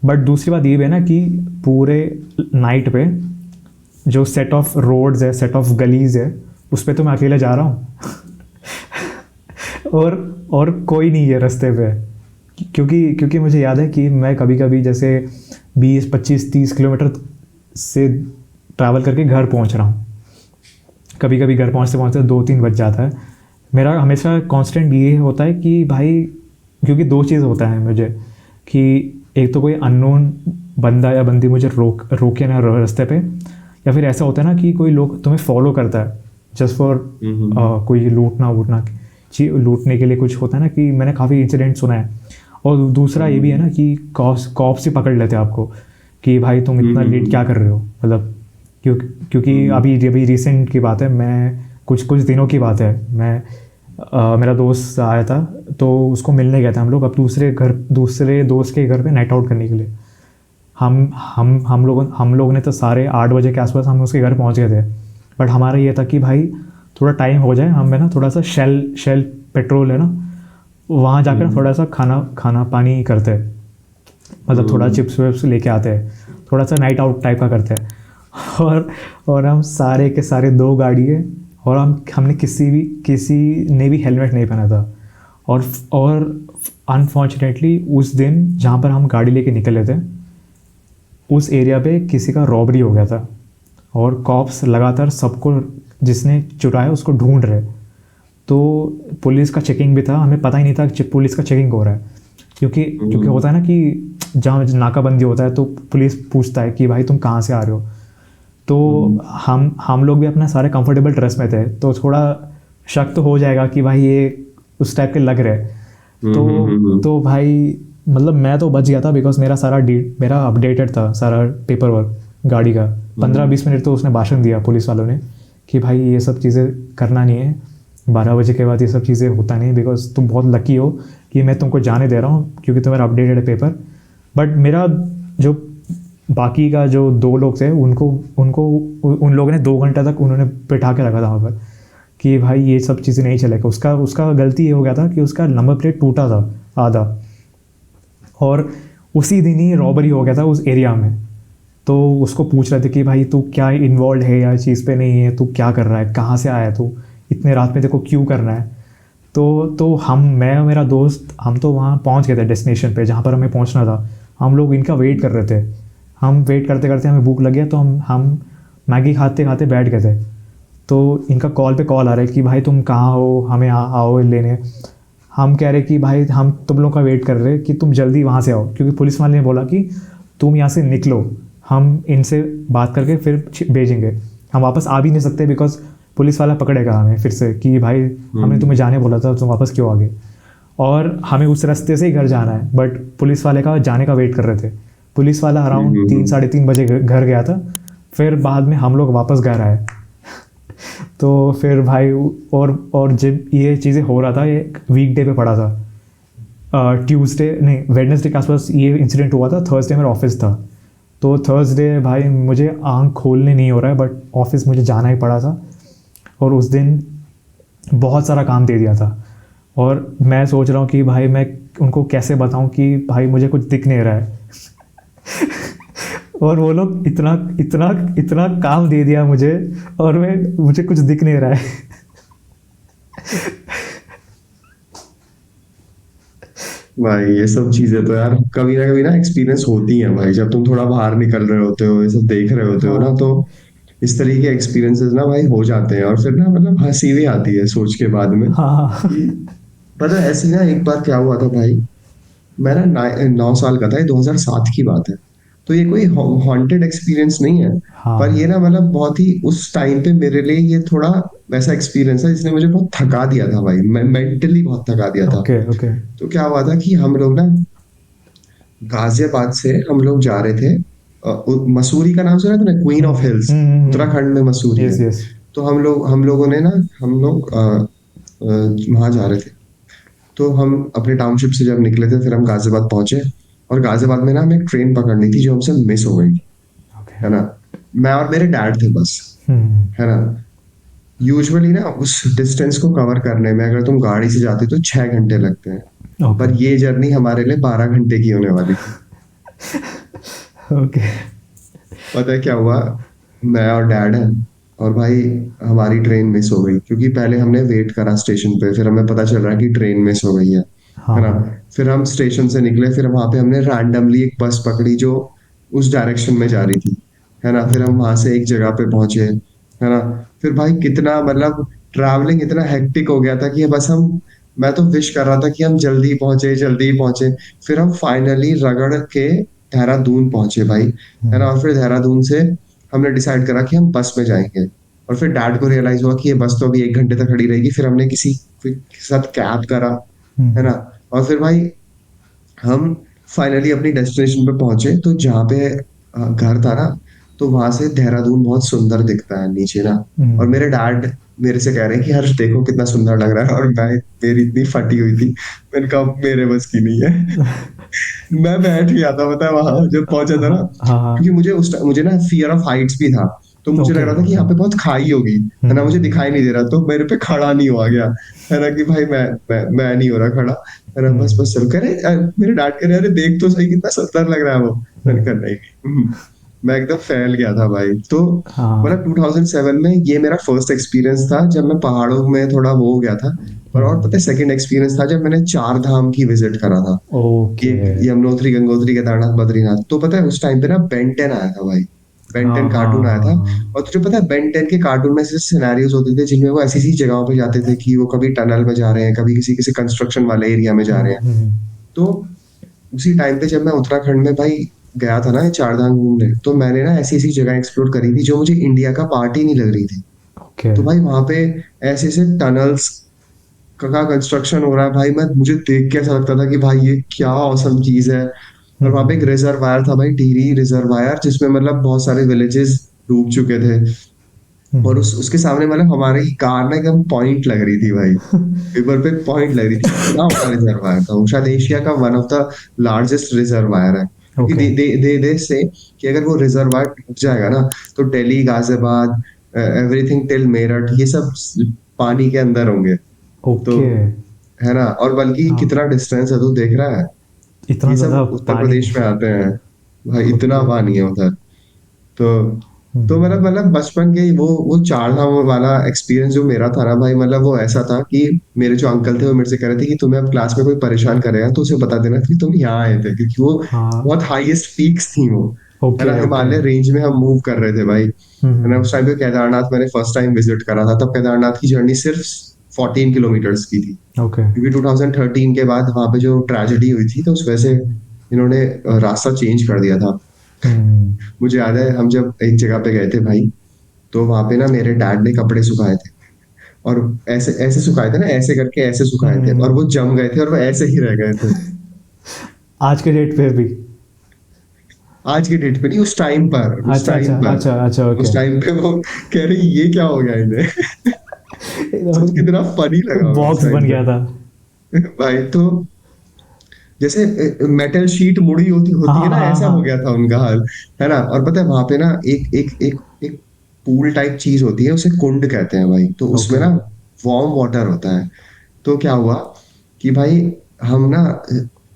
बट दूसरी बात ये भी है ना कि पूरे नाइट पे जो सेट ऑफ रोड्स है, सेट ऑफ गलीज है, उस पर तो मैं अकेले जा रहा हूँ। और कोई नहीं है रास्ते पे, क्योंकि क्योंकि मुझे याद है कि मैं कभी कभी जैसे 20 25 30 किलोमीटर से ट्रैवल करके घर पहुंच रहा हूँ। कभी कभी घर पहुंचते पहुंचते 2 3 बज जाता है। मेरा हमेशा कांस्टेंट ये होता है कि भाई, क्योंकि दो चीज़ होता है मुझे, कि एक तो कोई अननोन बंदा या बंदी मुझे रोके ना रास्ते पे, या फिर ऐसा होता है ना कि कोई लोग तुम्हें फॉलो करता है जस्ट फॉर कोई लूटने के लिए कुछ होता है ना, कि मैंने काफ़ी इंसिडेंट सुना है। और दूसरा ये भी है ना कि कॉप्स ही पकड़ लेते हैं आपको कि भाई तुम इतना लेट क्या कर रहे हो, मतलब क्योंकि अभी अभी रिसेंट की बात है, मैं कुछ कुछ दिनों की बात है, मैं मेरा दोस्त आया था, तो उसको मिलने गए थे हम लोग, अब दूसरे दोस्त के घर पे नाइट आउट करने के लिए। हम लोग ने तो सारे 8 बजे के आसपास हम उसके घर पहुंच गए थे। बट हमारा ये था कि भाई थोड़ा टाइम हो जाए, हमें ना थोड़ा सा शेल पेट्रोल है ना, वहाँ जाकर ना थोड़ा सा खाना खाना पानी करते हैं, मतलब थोड़ा चिप्स विप्स लेके आते हैं, थोड़ा सा नाइट आउट टाइप का करते हैं। और हम सारे के सारे 2 गाड़ी है, और हमने किसी ने भी हेलमेट नहीं पहना था। और अनफॉर्चुनेटली उस दिन जहाँ पर हम गाड़ी लेके निकले थे, उस एरिया पे किसी का रॉबरी हो गया था, और कॉप्स लगातार सबको जिसने चुराया उसको ढूंढ रहे। तो पुलिस का चेकिंग भी था, हमें पता ही नहीं था कि पुलिस का चेकिंग हो रहा है, क्योंकि होता है ना कि जहाँ नाकाबंदी होता है तो पुलिस पूछता है कि भाई तुम कहाँ से आ रहे हो। तो हम लोग भी अपना सारे कंफर्टेबल ड्रेस में थे, तो थोड़ा शक तो हो जाएगा कि भाई ये उस टाइप के लग रहे। तो भाई मतलब मैं तो बच गया था, बिकॉज मेरा अपडेटेड था सारा पेपर वर्क गाड़ी का। 15 20 मिनट तो उसने भाषण दिया पुलिस वालों ने कि भाई ये सब चीज़ें करना नहीं है, 12 बजे के बाद ये सब चीज़ें होता नहीं, बिकॉज तुम बहुत लकी हो कि मैं तुमको जाने दे रहा हूँ क्योंकि तुम्हारा अपडेटेड है पेपर। बट मेरा जो बाकी का जो 2 लोग थे, उनको उनको उन लोगों ने 2 घंटे तक उन्होंने बिठा के रखा था वहाँ पर कि भाई ये सब चीज़ें नहीं चलेगा। उसका उसका गलती ये हो गया था कि उसका नंबर प्लेट टूटा था आधा, और उसी दिन ही रॉबरी हो गया था उस एरिया में। तो उसको पूछ रहे थे कि भाई तू क्या इन्वॉल्व है या चीज़ पे नहीं है, तू क्या कर रहा है, कहाँ से आया तू, इतने रात में देखो क्यों करना है। तो मैं और मेरा दोस्त हम तो वहाँ पहुँच गए थे डेस्टिनेशन पे जहाँ पर हमें पहुँचना था। हम लोग इनका वेट कर रहे थे, हम वेट करते करते हमें भूख लग गया, तो हम मैगी खाते खाते बैठ गए थे। तो इनका कॉल पे कॉल आ रहा है कि भाई तुम कहाँ हो, हमें आओ लेने। हम कह रहे कि भाई हम तुम लोग का वेट कर रहे हैं कि तुम जल्दी वहाँ से आओ, क्योंकि पुलिस वाले ने बोला कि तुम यहाँ से निकलो, हम इनसे बात करके फिर भेजेंगे। हम वापस आ भी नहीं सकते बिकॉज पुलिस वाला पकड़ेगा हमें फिर से कि भाई हमने तुम्हें जाने बोला था, तुम वापस क्यों आ गए। और हमें उस रास्ते से ही घर जाना है, बट पुलिस वाले का जाने का वेट कर रहे थे। पुलिस वाला अराउंड 3 साढ़े 3 बजे घर गया था, फिर बाद में हम लोग वापस घर आए। तो फिर भाई और जब ये चीज़ें हो रहा था, ये वीकडे पे पड़ा था, ट्यूसडे नहीं वेडनेसडे के आसपास ये इंसिडेंट हुआ था। थर्सडे मेरा ऑफिस था, तो थर्सडे भाई मुझे आँख खोलने नहीं हो रहा है, बट ऑफिस मुझे जाना ही पड़ा था। और उस दिन बहुत सारा काम दे दिया था, और मैं सोच रहा हूँ कि भाई मैं उनको कैसे बताऊँ कि भाई मुझे कुछ दिख नहीं रहा है। और वो लोग इतना इतना इतना काम दे दिया मुझे, और मुझे कुछ दिख नहीं रहा है। भाई ये सब चीजें तो यार कभी ना एक्सपीरियंस होती हैं भाई, जब तुम थोड़ा बाहर निकल रहे होते हो, ये सब देख रहे होते हो ना, हाँ तो इस तरीके के एक्सपीरियंसेस ना भाई हो जाते हैं। और फिर ना मतलब हंसी भी आती है सोच के बाद में हाँ कि पता है ऐसी ना एक बार क्या हुआ था भाई। मैं ना 9 साल का था, ये 2007 की बात है। तो ये कोई हॉन्टेड एक्सपीरियंस नहीं है, पर ये हाँ। ना मतलब बहुत ही उस टाइम पे मेरे लिए ये थोड़ा वैसा एक्सपीरियंस है जिसने मुझे बहुत थका दिया था भाई, मैं मेंटली बहुत थका दिया था। Okay okay. तो क्या हुआ था कि हम लोग ना गाजियाबाद से हम लोग जा रहे थे, मसूरी का नाम सुना है तूने, क्वीन ऑफ हिल्स, उत्तराखंड में मसूरी है। Yes yes. तो हम लोगों ने ना हम लोग वहां जा रहे थे। तो हम अपने टाउनशिप से जब निकले थे, फिर हम गाजियाबाद पहुंचे। और गाजियाबाद में ना हमें एक ट्रेन पकड़नी थी जो हमसे मिस हो गई, ओके। है ना। मैं और मेरे डैड थे बस, है ना। यूजुअली ना उस डिस्टेंस को कवर करने में अगर तुम गाड़ी से जाते तो 6 घंटे लगते हैं, ओके पर ये जर्नी हमारे लिए 12 घंटे की होने वाली थी। ओके। पता है क्या हुआ, मैं और डैड हैं, और भाई हमारी ट्रेन मिस हो गई, क्योंकि पहले हमने वेट करा स्टेशन पे, फिर हमें पता चल रहा है कि ट्रेन मिस हो गई है ना। हाँ फिर हम स्टेशन से निकले, फिर वहां पे हमने रैंडमली एक बस पकड़ी जो उस डायरेक्शन में जा रही थी, है ना। फिर हम वहां से एक जगह पे पहुंचे, है ना। फिर भाई कितना मतलब ट्रैवलिंग इतना हेक्टिक हो गया था कि बस हम, मैं तो विश कर रहा था कि हम जल्दी पहुंचे जल्दी पहुंचे। फिर हम फाइनली रगड़ के देहरादून पहुंचे भाई, है ना। और फिर देहरादून से हमने डिसाइड करा कि हम बस में जाएंगे। और फिर डैड को रियलाइज हुआ कि ये बस तो अभी 1 घंटे तक खड़ी रहेगी, फिर हमने किसी के साथ कैब करा, है ना। और फिर भाई हम फाइनली अपनी डेस्टिनेशन पे पहुंचे, तो जहाँ पे घर था ना, तो वहां से देहरादून बहुत सुंदर दिखता है नीचे ना। और मेरे डैड मेरे से कह रहे हैं कि हर्ष देखो कितना सुंदर लग रहा है, और मैं, मेरी इतनी फटी हुई थी, मैंने कहा मेरे बस की नहीं है। मैं बैठ गया था, पता है वहां जब पहुंचा था ना, हाँ क्योंकि हाँ। मुझे ना फियर ऑफ हाइट्स भी था। तो मुझे लग ओके रहा था कि ओके। यहाँ पे बहुत खाई होगी, है ना, मुझे दिखाई नहीं दे रहा, तो मेरे पे खड़ा नहीं हुआ गया, है ना, कि भाई मैं नहीं हो रहा खड़ा, है ना। बस बस चल करे, मेरे डैड कह रहे अरे देख तो सही कितना सुंदर लग रहा है वो। मैंने कहा नहीं मैं एकदम फैल गया था भाई। तो मतलब हाँ। 2007 में ये मेरा फर्स्ट एक्सपीरियंस था जब मैं पहाड़ों में थोड़ा वो हो गया था। और पता है सेकंड एक्सपीरियंस था जब मैंने 4 धाम की विजिट करा था, ओके। एक यमुनोत्री, गंगोत्री, केदारनाथ, बद्रीनाथ। तो पता है उस टाइम पे ना बेन 10 आया था भाई, बेन हाँ 10 हाँ कार्टून आया था। हाँ। और तुझे पता है बेन 10 के कार्टून में ऐसे सिनेरियोज होते थे जिनमें वो ऐसी ऐसी जगहों पे जाते थे कि वो कभी टनल में जा रहे हैं, कभी किसी किसी कंस्ट्रक्शन वाले एरिया में जा रहे हैं। हम्म। तो उसी टाइम पे जब मैं उत्तराखंड में भाई गया था ना ये 4 धाम घूमने, तो मैंने ना ऐसी ऐसी जगह एक्सप्लोर करी थी जो मुझे इंडिया का पार्ट ही नहीं लग रही थी। ओके। तो भाई वहां पे ऐसे ऐसे टनल्स का कंस्ट्रक्शन हो रहा है भाई, मैं, मुझे देख के ऐसा लगता था कि भाई ये क्या औसम चीज है। और वहां पे एक रिजर्वायर था भाई, टिहरी रिजर्वायर, जिसमें मतलब बहुत सारे विलेजेस डूब चुके थे। और उसके सामने मतलब हमारी कार ना एकदम पॉइंट लग रही थी भाई, पेपर पे पॉइंट लग रही थी, इतना बड़ा रिजर्वायर था वो, शायद एशिया का one of the largest reservoir है। क्योंकि ओके दे से कि अगर वो रिजर्वायर टूट जाएगा ना, तो दिल्ली, गाजियाबाद, एवरीथिंग टिल मेरठ, ये सब पानी के अंदर होंगे। तो ओके। है ना, और बल्कि हाँ, कितना डिस्टेंस है तू देख रहा है, इतना ये ज़्यादा सब उत्तर पानी। प्रदेश में आते हैं भाई, इतना ओके। पानी है उधर। तो मतलब बचपन के वो 4 धाम वाला एक्सपीरियंस जो मेरा था ना भाई, मतलब वो ऐसा था कि मेरे जो अंकल थे वो मेरे से कह रहे थे कि तुम्हें अब क्लास में कोई परेशान करेगा तो उसे बता देना कि तुम यहाँ आए थे, क्योंकि वो हाँ। बहुत हाईएस्ट पीक्स थी वो, है ना। Okay okay. हिमालय रेंज में हम मूव कर रहे थे भाई, है ना। उस टाइम पे केदारनाथ मैंने फर्स्ट टाइम विजिट करा था, तब केदारनाथ की जर्नी सिर्फ 14 किलोमीटर्स की थी, ओके। क्योंकि 2013 के बाद वहाँ पे जो ट्रेजेडी हुई थी तो उस वजह से इन्होंने रास्ता चेंज कर दिया था। हम्म। मुझे याद है हम जब एक जगह पे गए थे भाई, तो वहाँ पे ना मेरे डैड ने कपड़े सुखाए थे, और ऐसे ऐसे सुखाए थे ना, ऐसे करके ऐसे सुखाए थे, और वो हम्म। जम गए थे और वो ऐसे ही रह गए थे। आज के डेट पे भी? आज के डेट पे नहीं, उस टाइम पर, उस अच्छा अच्छा टाइम पर, अच्छा अच्छा, उस ओके। टाइम पे वो कह रही ये क्या हो गया इन्हें। सोच कितना फनी लगा होगा उस बॉक्स टाइम बन गया था। पे। भाई तो जैसे मेटल शीट मुड़ी होती हाँ होती है ना, हाँ ऐसा हो गया हाँ। था उनका हाल, है ना। और पता है वहां पे ना एक एक एक एक पूल टाइप चीज होती है, उसे कुंड कहते हैं भाई, तो उसमें ओके। ना वार्म वाटर होता है। तो क्या हुआ कि भाई हम ना,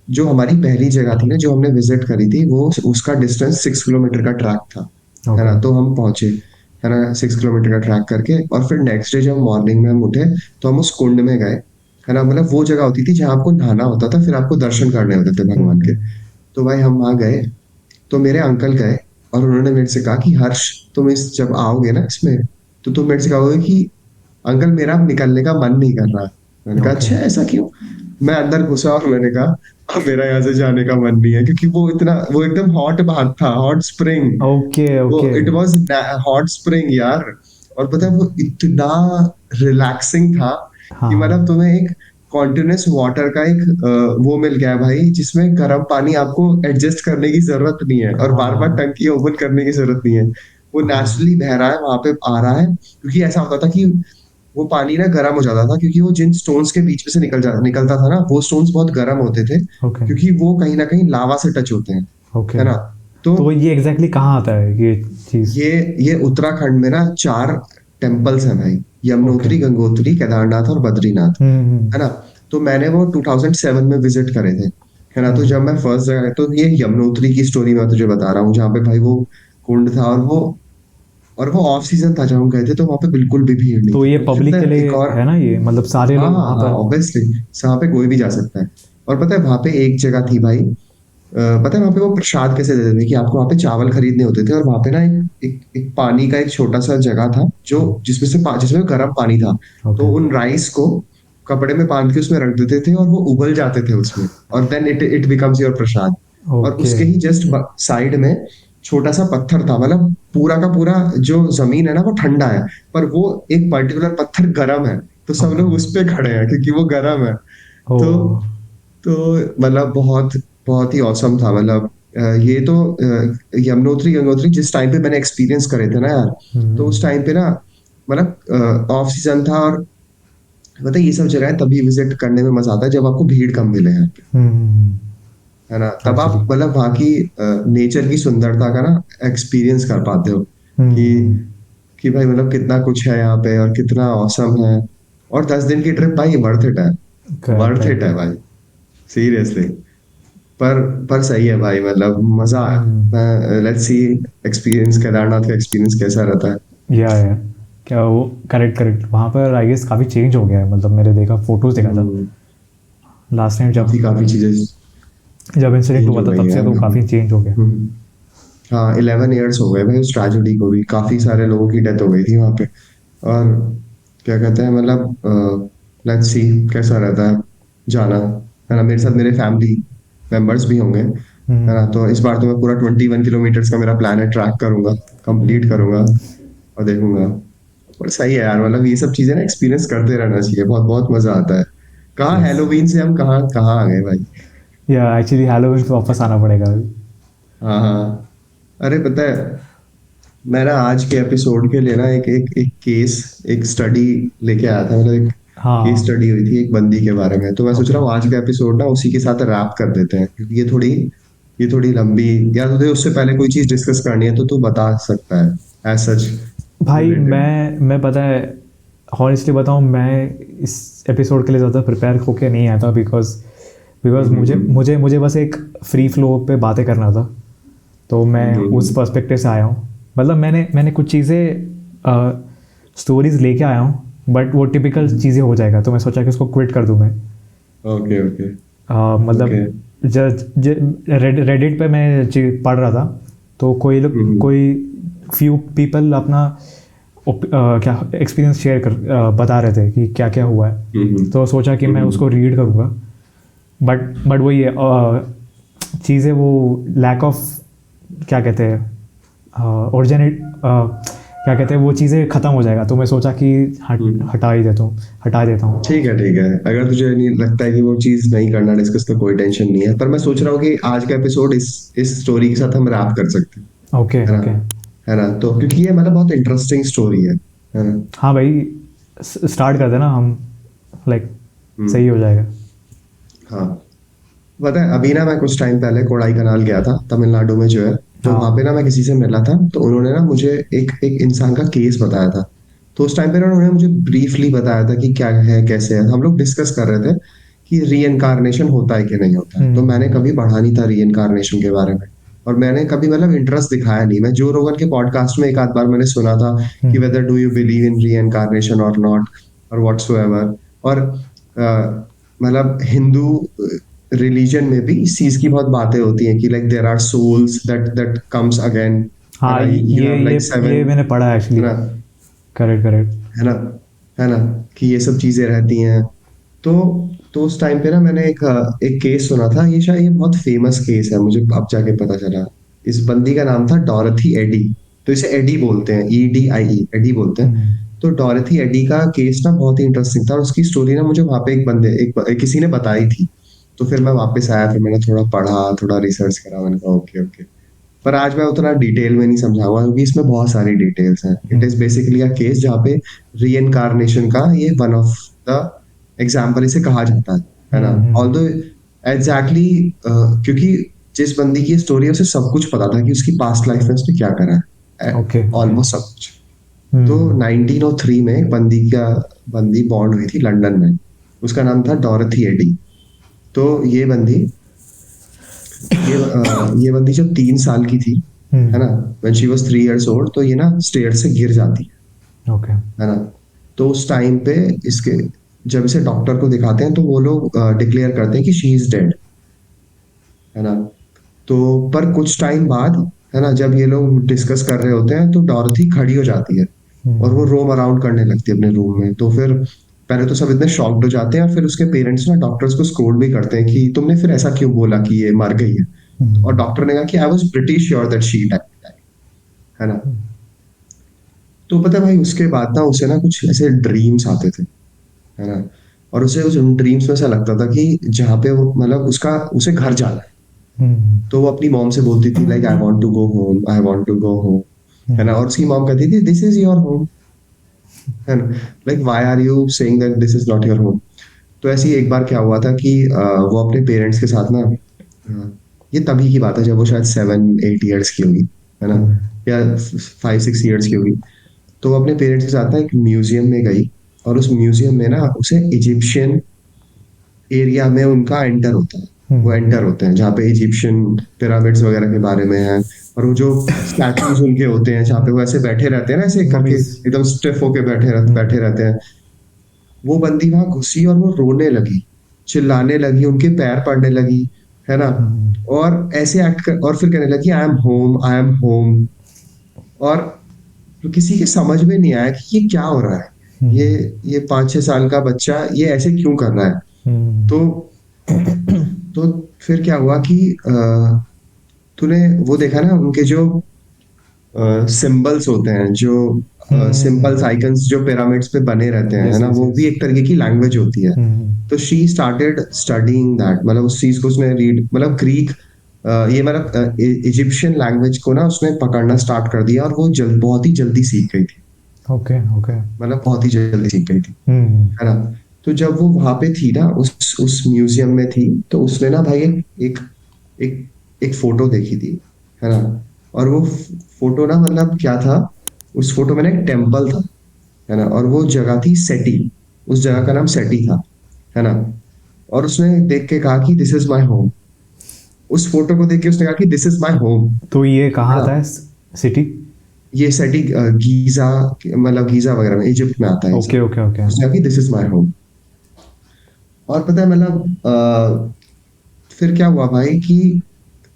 जो हमारी पहली जगह थी ना जो हमने विजिट करी थी, वो उसका डिस्टेंस 6 किलोमीटर का ट्रैक था, है ओके। ना। तो हम पहुंचे, है ना, 6 किलोमीटर का ट्रैक करके, और फिर नेक्स्ट डे जब मॉर्निंग में हम उठे तो हम उस कुंड में गए, है ना। मतलब वो जगह होती थी जहाँ आपको नहाना होता था, फिर आपको दर्शन करने होते थे भगवान के। हम्म। तो भाई हम वहां गए, तो मेरे अंकल गए, और उन्होंने मेरे से कहा कि हर्ष, तुम इस जब आओगे ना इसमें, तो तुम मेरे से कहोगे कि अंकल मेरा अब निकलने का मन नहीं कर रहा। मैंने कहा ओके अच्छा ऐसा क्यों। मैं अंदर घुसा और मैंने कहा अब मेरा यहाँ से जाने का मन नहीं है, क्योंकि वो इतना, वो एकदम हॉट बात था, हॉट स्प्रिंग, ओके वो okay. It was hot spring यार। और पता है वो इतना रिलैक्सिंग था कि मतलब हाँ तुम्हें एक कॉन्टिन्यूस वाटर का एक वो मिल गया है भाई, जिसमें गर्म पानी आपको एडजस्ट करने की जरूरत नहीं है, और बार बार हाँ टंकी ओपन करने की जरूरत नहीं है। वो हाँ। नेचुरली बह रहा है वहां पे, आ रहा है। क्योंकि ऐसा होता था कि वो पानी ना गर्म हो जाता था, क्योंकि वो जिन स्टोन्स के बीच में से निकलता था ना, वो स्टोन्स बहुत गर्म होते थे, ओके क्योंकि वो कहीं ना कहीं लावा से टच होते हैं, ओके। है ना। तो तो ये एग्जैक्टली कहाँ आता है ये चीज़? ये ये उत्तराखंड में ना 4 टेम्पल्स हैं भाई, ओके। यमुनोत्री, गंगोत्री, केदारनाथ और बद्रीनाथ, है ना। हम्म। तो मैंने वो 2007 में विजिट करे थे, है ना। तो हम्म। जब मैं फर्स्ट जगह, तो ये यमुनोत्री की स्टोरी मैं तुझे बता रहा हूँ, जहाँ पे भाई वो कुंड था, और वो ऑफ सीजन था जब हम गए थे, तो वहां पे बिल्कुल भी भीड़ नहीं तो थी। ये और फिर पब्लिक पता के है लिए एक और, है ना, ये मतलब सारे हाँ लोग हाँ वहाँ हाँ पर? ऑब्वियसली, वहां पे कोई भी जा सकता है। और पता है वहां पे एक जगह थी भाई, पता है वहां पे वो प्रसाद कैसे देते थे, कि आपको वहां पे चावल खरीदने होते थे, और वहां पे ना एक पानी का एक छोटा सा जगह था, जो जिसमें गर्म पानी था। तो ओके उन राइस को कपड़े में बांध के उसमें रख देते थे, और वो उबल जाते थे उसमें, और then it it becomes your prasad. और ओके। उसके ही जस्ट साइड में छोटा सा पत्थर था, मतलब पूरा का पूरा जो जमीन है ना वो ठंडा है, पर वो एक पर्टिकुलर पत्थर गर्म है, तो सब ओके। लोग उस पे खड़े हैं क्योंकि वो गर्म है। ओ। तो तो मतलब बहुत बहुत ही औसम था, मतलब ये तो यमुनोत्री गंगोत्री जिस टाइम पे मैंने एक्सपीरियंस करे थे ना यार, तो उस हम्म। टाइम पे ना, मतलब ऑफ सीजन था, और मतलब ये सब जगह तभी विजिट करने में मजा आता है जब आपको भीड़ कम मिले यहाँ पे, है ना। तब आप एक्चुअली। मतलब वहाँ की नेचर की सुंदरता का ना एक्सपीरियंस कर पाते हो, कि हम्म। भाई मतलब कितना कुछ है यहाँ पे और कितना औसम है। और 10 दिन की ट्रिप भाई वर्थ इट है, करेक्ट वर्थ इट करेक्ट। है भाई, सीरियसली। पर सही है भाई, मतलब मजा हम्म। आया। लेट्स सी एक्सपीरियंस, केदारनाथ का एक्सपीरियंस कैसा रहता है। या क्या वो, करेक्ट करेक्ट, वहाँ पर आई गेस काफ़ी चेंज हो गया है, मतलब मैंने देखा, फोटोज़ देखा था हम्म, लास्ट टाइम जब काफी काफी चीजें जब इंसिडेंट चेंज हुआ हो था, गई तब है। से तो काफ़ी चेंज हो गया। हम्म, हाँ 11 ईयर्स हो गए भाई उस ट्रेजेडी को भी, काफी सारे लोगों की डेथ हो गई थी वहां पे। और क्या कहते हैं, मतलब लेट्स सी कैसा रहता है जाना, है ना। मेरे साथ मेरे फैमिली मेंबर्स भी होंगे, है ना। हम्म। तो इस बार तो मैं पूरा 21 किलोमीटर्स का मेरा प्लान है, ट्रैक करूंगा, कंप्लीट करूंगा, और देखूंगा। पर सही है यार, मतलब ये सब चीजें ना एक्सपीरियंस करते रहना चाहिए, बहुत बहुत मजा आता है। कहाँ यस। हेलोवीन से हम कहाँ कहाँ आ गए भाई। या एक्चुअली हैलोवीन पे वापस आना पड़ेगा अभी। हाँ हाँ। अरे पता है, मैं ना आज के एपिसोड के लिए ना एक एक एक केस, एक स्टडी लेके आया था, मतलब एक केस हाँ। स्टडी हुई थी एक बंदी के बारे में, तो मैं सोच ओके। रहा हूँ आज का एपिसोड ना उसी के साथ रैप कर देते हैं, क्योंकि ये थोड़ी लंबी, या तुझे उससे पहले कोई चीज डिस्कस करनी है तो तू बता सकता है एज सच भाई रिलेटेड। मैं पता है, हॉनेस्टली बताऊँ, मैं इस एपिसोड के लिए ज़्यादा प्रिपेयर होके नहीं आया था, बिकॉज बिकॉज मुझे हम्म मुझे मुझे बस एक फ्री फ्लो पे बातें करना था। तो मैं उस हम्म पर्सपेक्टिव से आया हूँ। मतलब मैंने कुछ चीज़ें स्टोरीज लेके आया हूँ, बट वो टिपिकल चीज़ें हो जाएगा, तो मैं सोचा कि उसको क्विट कर दूँ मैं। Okay okay okay. मतलब रेडिट पे मैं पढ़ रहा था, तो कोई लोग, हम्म कोई फ्यू पीपल अपना क्या एक्सपीरियंस शेयर बता रहे थे कि क्या क्या हुआ है। तो सोचा कि मैं उसको रीड करूँगा, बट वही है, चीज़ें वो लैक ऑफ क्या कहते हैं ओरिजिनेट क्या कहते हैं वो चीज़ें ख़त्म हो जाएगा, तो मैं सोचा कि हटा देता हूँ। ठीक है, ठीक है। अगर तुझे नहीं लगता है कि वो चीज नहीं करना डिस्कस, तो कोई टेंशन नहीं है। पर मैं सोच रहा हूँ कि आज का एपिसोड इस स्टोरी के साथ हम रैप कर सकते हैं, ओके है ना? ओके। है ना? तो क्योंकि ये मतलब बहुत इंटरेस्टिंग स्टोरी है ना? हाँ भाई, स्टार्ट कर देना हम, लाइक हम्म। सही हो जाएगा। हाँ, पता है अभी ना मैं कुछ टाइम पहले कोडाई कनाल गया था, तमिलनाडु में जो है। तो वहां पे हाँ। ना मैं किसी से मिला था, तो उन्होंने ना मुझे एक एक इंसान का केस बताया था। तो उस टाइम पे ना उन्होंने मुझे ब्रीफली बताया था कि क्या है, कैसे है। हम लोग डिस्कस कर रहे थे कि रीइंकारनेशन होता है कि नहीं होता है। तो मैंने हम्म कभी पढ़ा नहीं था रीइंकारनेशन के बारे में, और मैंने कभी मतलब इंटरेस्ट दिखाया नहीं। मैं जो रोगन के पॉडकास्ट में एक आध बार मैंने सुना था कि hmm. Whether do you believe in reincarnation और नॉट, और व्हाट्सोएवर। और मतलब हिंदू रिलीजन में भी इस चीज की बहुत बातें होती हैं कि like there are souls that that comes again, है हाँ, ना? यू ये हैव ये लाइक ये सेवन, मैंने पढ़ा है है एक्चुअली। ना? Correct correct. है ना? है ना? कि ये सब चीजें रहती हैं। तो तो उस टाइम पे ना मैंने एक केस सुना था। ये शायद ये बहुत फेमस केस है, मुझे अब जाके पता चला। इस बंदी का नाम था डॉरथी एडी। तो इसे एडी बोलते हैं, EDIE, एडी बोलते हैं। हम्म तो डॉरथी एडी का केस ना बहुत ही इंटरेस्टिंग था, और उसकी स्टोरी ना मुझे वहां पे किसी ने बताई थी। तो फिर मैं वापस आया, फिर मैंने थोड़ा पढ़ा, थोड़ा रिसर्च करा। मैंने कहा ओके ओके। पर आज मैं उतना डिटेल में नहीं समझाऊंगा, क्योंकि इसमें बहुत सारी डिटेल्स हैं। It is hmm basically a case जहाँ पे रीइंकारनेशन का ये वन ऑफ द एग्जाम्पल इसे कहा जाता है ना? ऑल्दो हम्म एग्जैक्टली, क्योंकि जिस बंदी की स्टोरी है उसे सब कुछ पता था कि उसकी पास्ट लाइफ में उसने क्या करा है, ओके ओके। ऑलमोस्ट सब कुछ। तो हम्म 1903 में एक बंदी बॉर्न हुई थी लंदन में। उसका नाम था डॉरथी एडी। तो ये बंदी जब 3 साल की थी, है ना, hmm. When she was 3 years old, तो ये ना स्टेयर से गिर जाती ओके। है ना? तो उस टाइम पे इसके जब इसे डॉक्टर को दिखाते हैं, तो वो लोग डिक्लेयर करते हैं कि शी इज डेड, है ना? तो पर कुछ टाइम बाद, है ना, जब ये लोग डिस्कस कर रहे होते हैं, तो डॉरथी खड़ी हो जाती है और वो हम्म रोम अराउंड करने लगती है अपने रूम में। तो फिर पहले तो सब इतने शॉक्ड हो जाते हैं, और फिर उसके पेरेंट्स ना डॉक्टर्स को स्कोल्ड भी करते हैं कि तुमने फिर ऐसा क्यों बोला कि ये मर गई है। और हम्म डॉक्टर ने कहा कि I was pretty sure that she died, है ना? तो पता है भाई, उसके बाद ना उसे ना कुछ ऐसे ड्रीम्स आते थे, है ना? और उसे उस ड्रीम्स में ऐसा लगता था कि जहाँ पे वो मतलब उसका उसे घर जाना है। हम्म तो वो अपनी मॉम से बोलती थी like I want to go home, I want to go home, है ना? हम्म और उसकी मॉम कहती थी दिस इज योर होम, है ना? Like why are you saying that this is not your home? तो ऐसे ही एक बार क्या हुआ था कि वो अपने पेरेंट्स के साथ ना, ये तभी की बात है जब वो शायद 7-8 ईयर्स की होगी, है ना, हम्म या 5-6 ईयर्स की होगी। तो वो अपने पेरेंट्स के साथ ना एक म्यूजियम में गई, और उस म्यूजियम में ना उसे इजिप्शियन एरिया में उनका एंटर होता है। वो हम्म एंटर होते हैं जहाँ पे इजिप्शियन पिरामिड्स वगैरह के बारे में है। और वो जो स्टैचूज उनके होते हैं जहाँ पे वो ऐसे बैठे रहते हैं ना, ऐसे करके मम्मीज। एकदम स्टिफ होके बैठे हम्म रहते हैं। वो बंदी वहां घुसी और वो रोने लगी, चिल्लाने लगी, उनके पैर पड़ने लगी, है ना? हम्म और ऐसे एक्ट कर, और फिर कहने लगी I am home, I am home. और तो किसी के समझ में नहीं आया कि ये क्या हो रहा है। ये हम्म ये 5-6 साल का बच्चा ये ऐसे क्यों कर रहा है? तो तो फिर क्या हुआ कि तूने वो देखा ना उनके जो सिंबल्स होते हैं, जो सिंबल्स हम्म। आइकन्स जो पिरामिड्स पे बने रहते हैं, है यस ना, यस वो यस। भी एक तरीके की लैंग्वेज होती है। हम्म तो शी स्टार्टेड स्टडीइंग दैट, मतलब उस चीज को उसने रीड, मतलब ग्रीक, ये मतलब इजिप्शियन लैंग्वेज को ना उसने पकड़ना स्टार्ट कर दिया, और वो बहुत ही जल्दी सीख गई थी। Okay okay. मतलब बहुत ही जल्दी सीख गई थी, हम्म है ना? तो जब वो वहां पे थी ना, उस म्यूजियम में थी, तो उसने ना भाई एक एक एक फोटो देखी थी, है ना? और वो फोटो ना मतलब क्या था, उस फोटो में ना एक टेम्पल था, है ना? और वो जगह थी सेटी, उस जगह का नाम सेटी था, है ना? और उसने देख के कहा कि दिस इज माई होम। उस फोटो को देख के उसने कहा कि दिस इज माई होम, तो ये है कहाँ ना? था, सिटी? ये सेटी गीजा, मतलब गीजा वगैरह में, इजिप्ट में आता है ये सब। Okay okay okay. उसने कहा कि दिस इज माई होम। और पता है मतलब फिर क्या हुआ भाई कि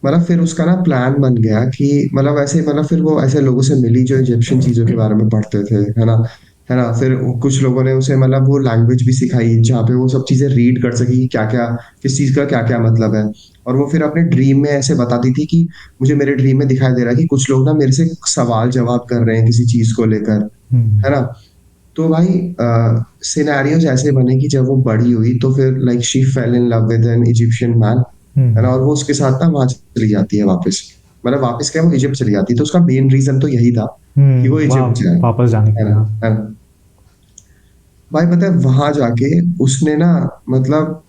मतलब फिर उसका ना प्लान बन गया कि मतलब ऐसे मतलब फिर वो ऐसे लोगों से मिली जो इजिप्शियन चीजों के बारे में पढ़ते थे, है ना? है ना? फिर कुछ लोगों ने उसे मतलब वो लैंग्वेज भी सिखाई जहाँ पे वो सब चीजें रीड कर सके कि क्या क्या, किस चीज का क्या क्या मतलब है। और वो फिर अपने ड्रीम में ऐसे बताती थी कि मुझे मेरे ड्रीम में दिखाई दे रहा है कि कुछ लोग ना मेरे से सवाल जवाब कर रहे हैं किसी चीज को लेकर, हम्म। है ना? तो भाई सिनेरियोज ऐसे बने कि जब वो बड़ी हुई तो फिर like she fell in love with an Egyptian man, है ना? हम्म। और वो उसके साथ ना वहां चली जाती है वापस, मतलब वापस क्या, वो इजिप्ट चली जाती है। तो उसका मेन रीजन तो यही था कि वो वहाँ इजिप्ट जाए, वापस जाने के है लिए, ना? हाँ। है ना? भाई पता है वहां जाके उसने ना मतलब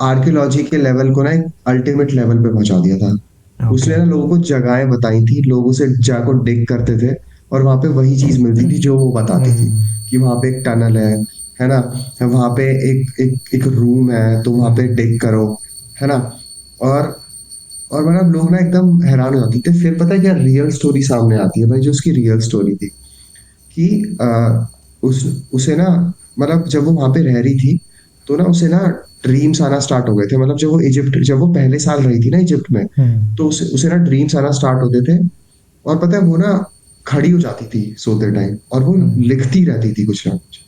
आर्कियोलॉजी के लेवल को ना एक अल्टीमेट लेवल पे पहुंचा दिया था। ओके। उसने ना लोगों को जगहें बताई थी, लोग उसे जाको डिग करते थे और वहां पे वही चीज मिलती थी जो वो बताती थी, हम्म। कि वहां पे एक टनल है ना? वहां पे एक एक एक रूम है, तो वहां पे हम्म। डिग करो, है ना? और और मतलब लोग ना एकदम हैरान हो जाते थे। फिर पता है क्या रियल स्टोरी सामने आती है भाई, जो उसकी रियल स्टोरी थी कि उस उसे ना मतलब जब वो वहां पे रह रही थी तो ना उसे ना ड्रीम्स आना स्टार्ट हो गए थे। मतलब जब वो पहले साल रही थी ना इजिप्ट में, हम्म। तो उसे ना ड्रीम्स आना स्टार्ट होते थे। और पता है वो ना खड़ी हो जाती थी सोते टाइम और वो हम्म। लिखती रहती थी कुछ ना कुछ,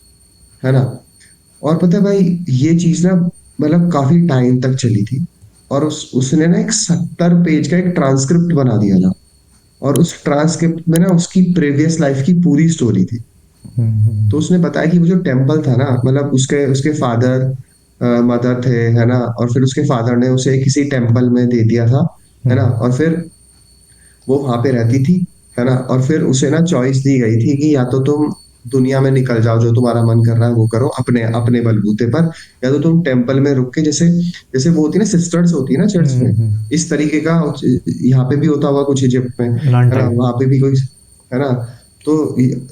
है ना? और पता है भाई ये चीज ना मतलब काफी टाइम तक चली थी। और उसने ना एक 70 पेज का एक ट्रांसक्रिप्ट बना दिया था। और उस ट्रांसक्रिप्ट में ना उसकी प्रीवियस लाइफ की पूरी स्टोरी थी। हम्म। तो उसने बताया कि वो जो टेम्पल था ना, मतलब उसके उसके फादर मदर थे, है ना? और फिर उसके फादर ने उसे किसी टेम्पल में दे दिया था, है ना? हम्म। और फिर वो वहां पे रहती थी, है ना? और फिर उसे ना चॉइस दी गई थी कि या तो तुम दुनिया में निकल जाओ, जो तुम्हारा मन कर रहा है वो करो अपने अपने बलबूते पर, या तो तुम टेम्पल में रुक के जैसे जैसे वो होती है ना, सिस्टर्स होती है ना चर्च में, हम्म। इस तरीके का यहाँ पे भी होता होगा कुछ इजिप्ट में, नन है ना? टाइप। वहां पे भी कोई, है ना? तो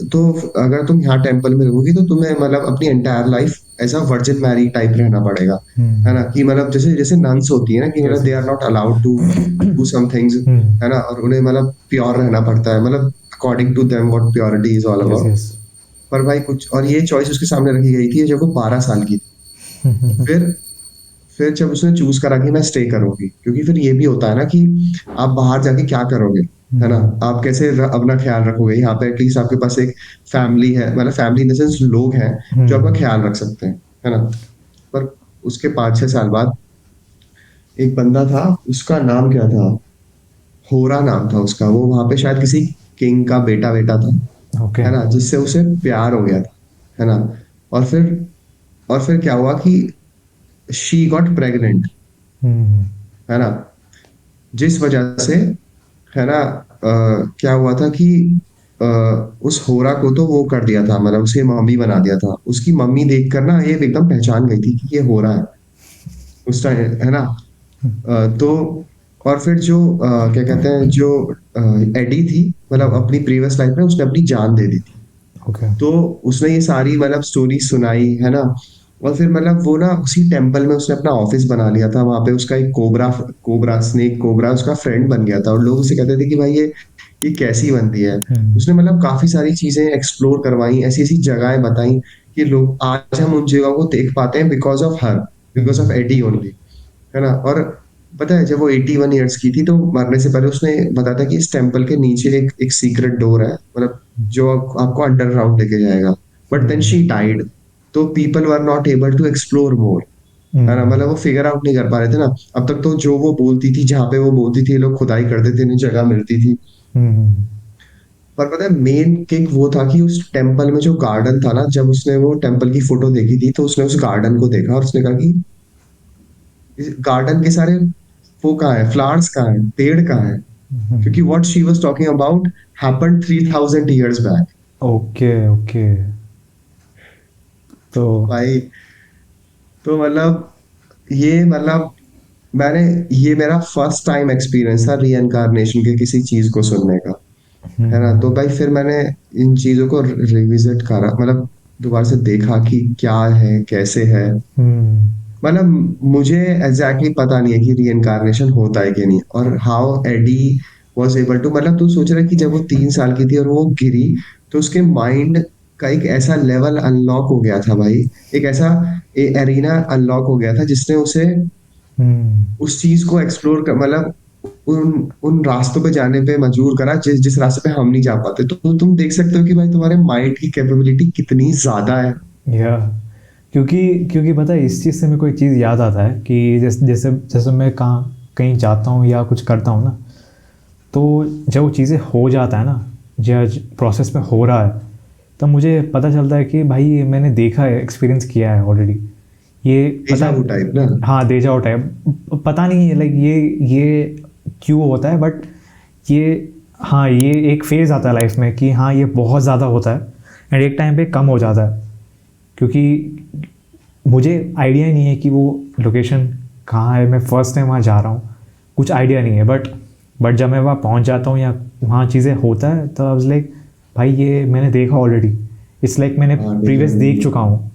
तो अगर तुम यहाँ टेम्पल में रहोगी तो तुम्हें मतलब अपनी एंटायर लाइफ ऐसा वर्जिन मैरी टाइप रहना पड़ेगा, है हम्म। ना? कि मतलब जैसे जैसे नन्स होती है ना, कि मतलब yes, they are yes. Not allowed to do some things, है ना? और उन्हें मतलब प्योर रहना पड़ता है, मतलब according to them what purity is all yes, about. Yes. पर भाई कुछ और ये चॉइस उसके सामने रखी गई थी जब वो 12 साल की थी। फिर फिर जब उसने चूज करा कि मैं स्टे करूंगी, क्योंकि फिर ये भी होता है ना कि आप बाहर जाके क्या करोगे, है ना? आप कैसे अपना ख्याल रखोगे? यहाँ पे एटलीस्ट आपके पास एक फैमिली है, मतलब फैमिली इन द सेंस लोग हैं जो आपका ख्याल रख सकते हैं, है ना? पर उसके 5-6 साल बाद एक बंदा था, उसका नाम क्या था, होरा नाम था उसका। वो वहां पे शायद किसी किंग का बेटा बेटा था, ओके। है ना? जिससे उसे प्यार हो गया था, है ना? और फिर क्या हुआ कि शी गॉट प्रेग्नेंट, हम्म। है ना? जिस वजह से, है ना, क्या हुआ था कि अ, उस होरा को तो वो कर दिया था, मतलब उसकी मम्मी बना दिया था। उसकी मम्मी देखकर ना ये एकदम पहचान गई थी कि ये होरा है उस टाइम, है ना? तो और फिर जो क्या कहते हैं, जो एडी थी, मतलब अपनी प्रीवियस लाइफ में उसने अपनी जान दे दी थी। ओके। तो उसने ये सारी मतलब स्टोरी सुनाई, है ना? और फिर मतलब वो ना उसी टेम्पल में उसने अपना ऑफिस बना लिया था। वहां पे उसका एक कोबरा कोबरा स्नेक कोबरा उसका फ्रेंड बन गया था, और लोग उसे कहते थे कि भाई ये कैसी बनती है। उसने मतलब काफी सारी चीजें एक्सप्लोर करवाई, ऐसी ऐसी जगहें बताई कि लोग आज हम उन जगहों को देख पाते हैं because of her, because of Eddie only, है ना? और पता है जब वो 81 ईयर्स की थी तो मरने से पहले उसने बताया था कि इस टेम्पल के नीचे एक एक सीक्रेट डोर है, मतलब जो आपको अंडरग्राउंड लेके जाएगा। बट देन शी डाइड, तो people were not able to explore more, है ना? मतलब वो फिगर आउट नहीं कर पा रहे थे ना। अब तक तो जो वो बोलती थी, जहाँ पे वो बोलती थी, लोग खुदाई करते थे, इन्हें जगह मिलती थी। पर पता है मेन किक वो था कि उस टेम्पल में जो गार्डन था ना, जब उसने वो टेम्पल की फोटो देखी थी तो उसने उस गार्डन को देखा और उसने कहा कि इस गार्डन के सारे वो कहाँ है, फ्लावर्स कहाँ है, पेड़ कहाँ है? क्योंकि what she was talking about happened 3000 years back. Okay, okay. तो भाई तो मतलब ये मतलब मैंने ये मेरा फर्स्ट टाइम एक्सपीरियंस था रीइंकार्नेशन के किसी चीज को सुनने का, है ना? तो भाई फिर मैंने इन चीजों को रिविजिट करा, मतलब दोबारा से देखा कि क्या है कैसे है। मतलब मुझे एग्जैक्टली पता नहीं है कि रीइंकार्नेशन होता है कि नहीं, और how Eddie was able to, मतलब तू सोच रहा है कि जब वो 3 साल की थी और वो गिरी, तो उसके माइंड का एक ऐसा लेवल अनलॉक हो गया था भाई, एक ऐसा एरिना अनलॉक हो गया था जिसने उसे हम्म। उस चीज को एक्सप्लोर कर, मतलब उन उन रास्तों पे जाने पे मजबूर करा जिस जिस रास्ते पे हम नहीं जा पाते। तो तुम देख सकते हो कि भाई तुम्हारे माइंड की कैपेबिलिटी कितनी ज्यादा है। या क्योंकि क्योंकि पता है इस चीज़ से मेरे को एक चीज़ याद आता है कि जैसे जैसे जैसे मैं कहाँ कहीं जाता हूँ या कुछ करता हूँ ना, तो जब वो चीज़ें हो जाता है ना, जब प्रोसेस में हो रहा है, तब मुझे पता चलता है कि भाई ये मैंने देखा है, एक्सपीरियंस किया है ऑलरेडी। ये पता डेजा वू है। टाइप ना। हाँ, डेजा आउट है। पता नहीं लाइक ये क्यों होता है, बट ये, हाँ, ये एक फेज़ आता है लाइफ में कि हाँ ये बहुत ज़्यादा होता है, एंड एक टाइम पे कम हो जाता है। क्योंकि मुझे आइडिया ही नहीं है कि वो लोकेशन कहाँ है, मैं फ़र्स्ट टाइम वहाँ जा रहा हूँ, कुछ आइडिया नहीं है। बट जब मैं वहाँ पहुँच जाता हूँ या वहाँ चीज़ें होता है, तो आई वाज लाइक भाई ये मैंने देखा ऑलरेडी। इट्स लाइक मैंने हाँ, डेजा प्रीवियस वू। देख चुका हूँ।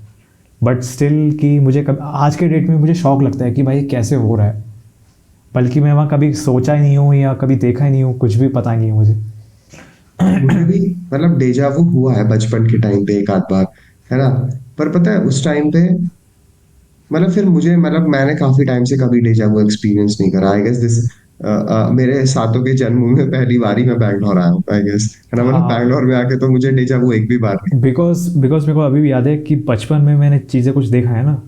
बट स्टिल कि मुझे कब आज के डेट में मुझे शौक लगता है कि भाई कैसे हो रहा है, बल्कि मैं वहाँ कभी सोचा ही नहीं हूँ या कभी देखा ही नहीं हूँ, कुछ भी पता नहीं है मुझे। मुझे भी मतलब डेजा वू हुआ है बचपन के टाइम पे एक आध बार, है ना। पर पता है उस टाइम पे, मतलब फिर मुझे, मतलब मैंने काफी टाइम से कभी डेजा वू एक्सपीरियंस नहीं करा। आई गेस दिस मेरे सातों के जन्म में पहली बार ही मैं बैंगलोर आया हूँ, आई गेस, है ना। मतलब हाँ, बैंगलोर में आके तो मुझे डेजा वू एक भी बार नहीं हुआ। बिकॉज मेरे को अभी भी याद है कि बचपन में मैंने चीज़ें कुछ देखा है ना।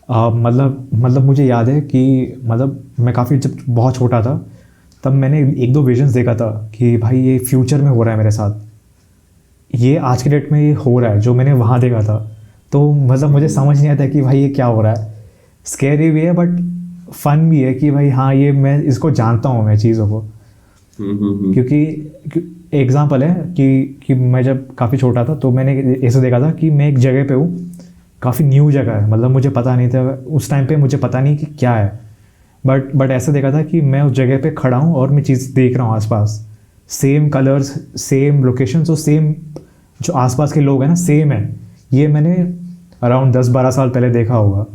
मतलब मुझे याद है कि मतलब मैं काफ़ी जब बहुत छोटा था, तब मैंने एक दो विजन्स देखा था कि भाई ये फ्यूचर में हो रहा है मेरे साथ, ये आज के डेट में ये हो रहा है जो मैंने वहाँ देखा था। तो मतलब मुझे हम्म, समझ नहीं आता कि भाई ये क्या हो रहा है। स्कैरी भी है बट फन भी है कि भाई हाँ ये मैं इसको जानता हूँ मैं चीज़ों को। हम्म। क्योंकि एग्जांपल है कि मैं जब काफ़ी छोटा था तो मैंने ऐसे देखा था कि मैं एक जगह पे हूँ, काफ़ी न्यू जगह है, मतलब मुझे पता नहीं था उस टाइम पे, मुझे पता नहीं कि क्या है। बट ऐसे देखा था कि मैं उस जगह पे खड़ा हूँ और मैं चीज़ देख रहा हूँ आसपास, सेम कलर्स, सेम लोकेशंस और सेम जो आसपास के लोग हैं ना सेम है। ये मैंने अराउंड 10-12 साल पहले देखा होगा,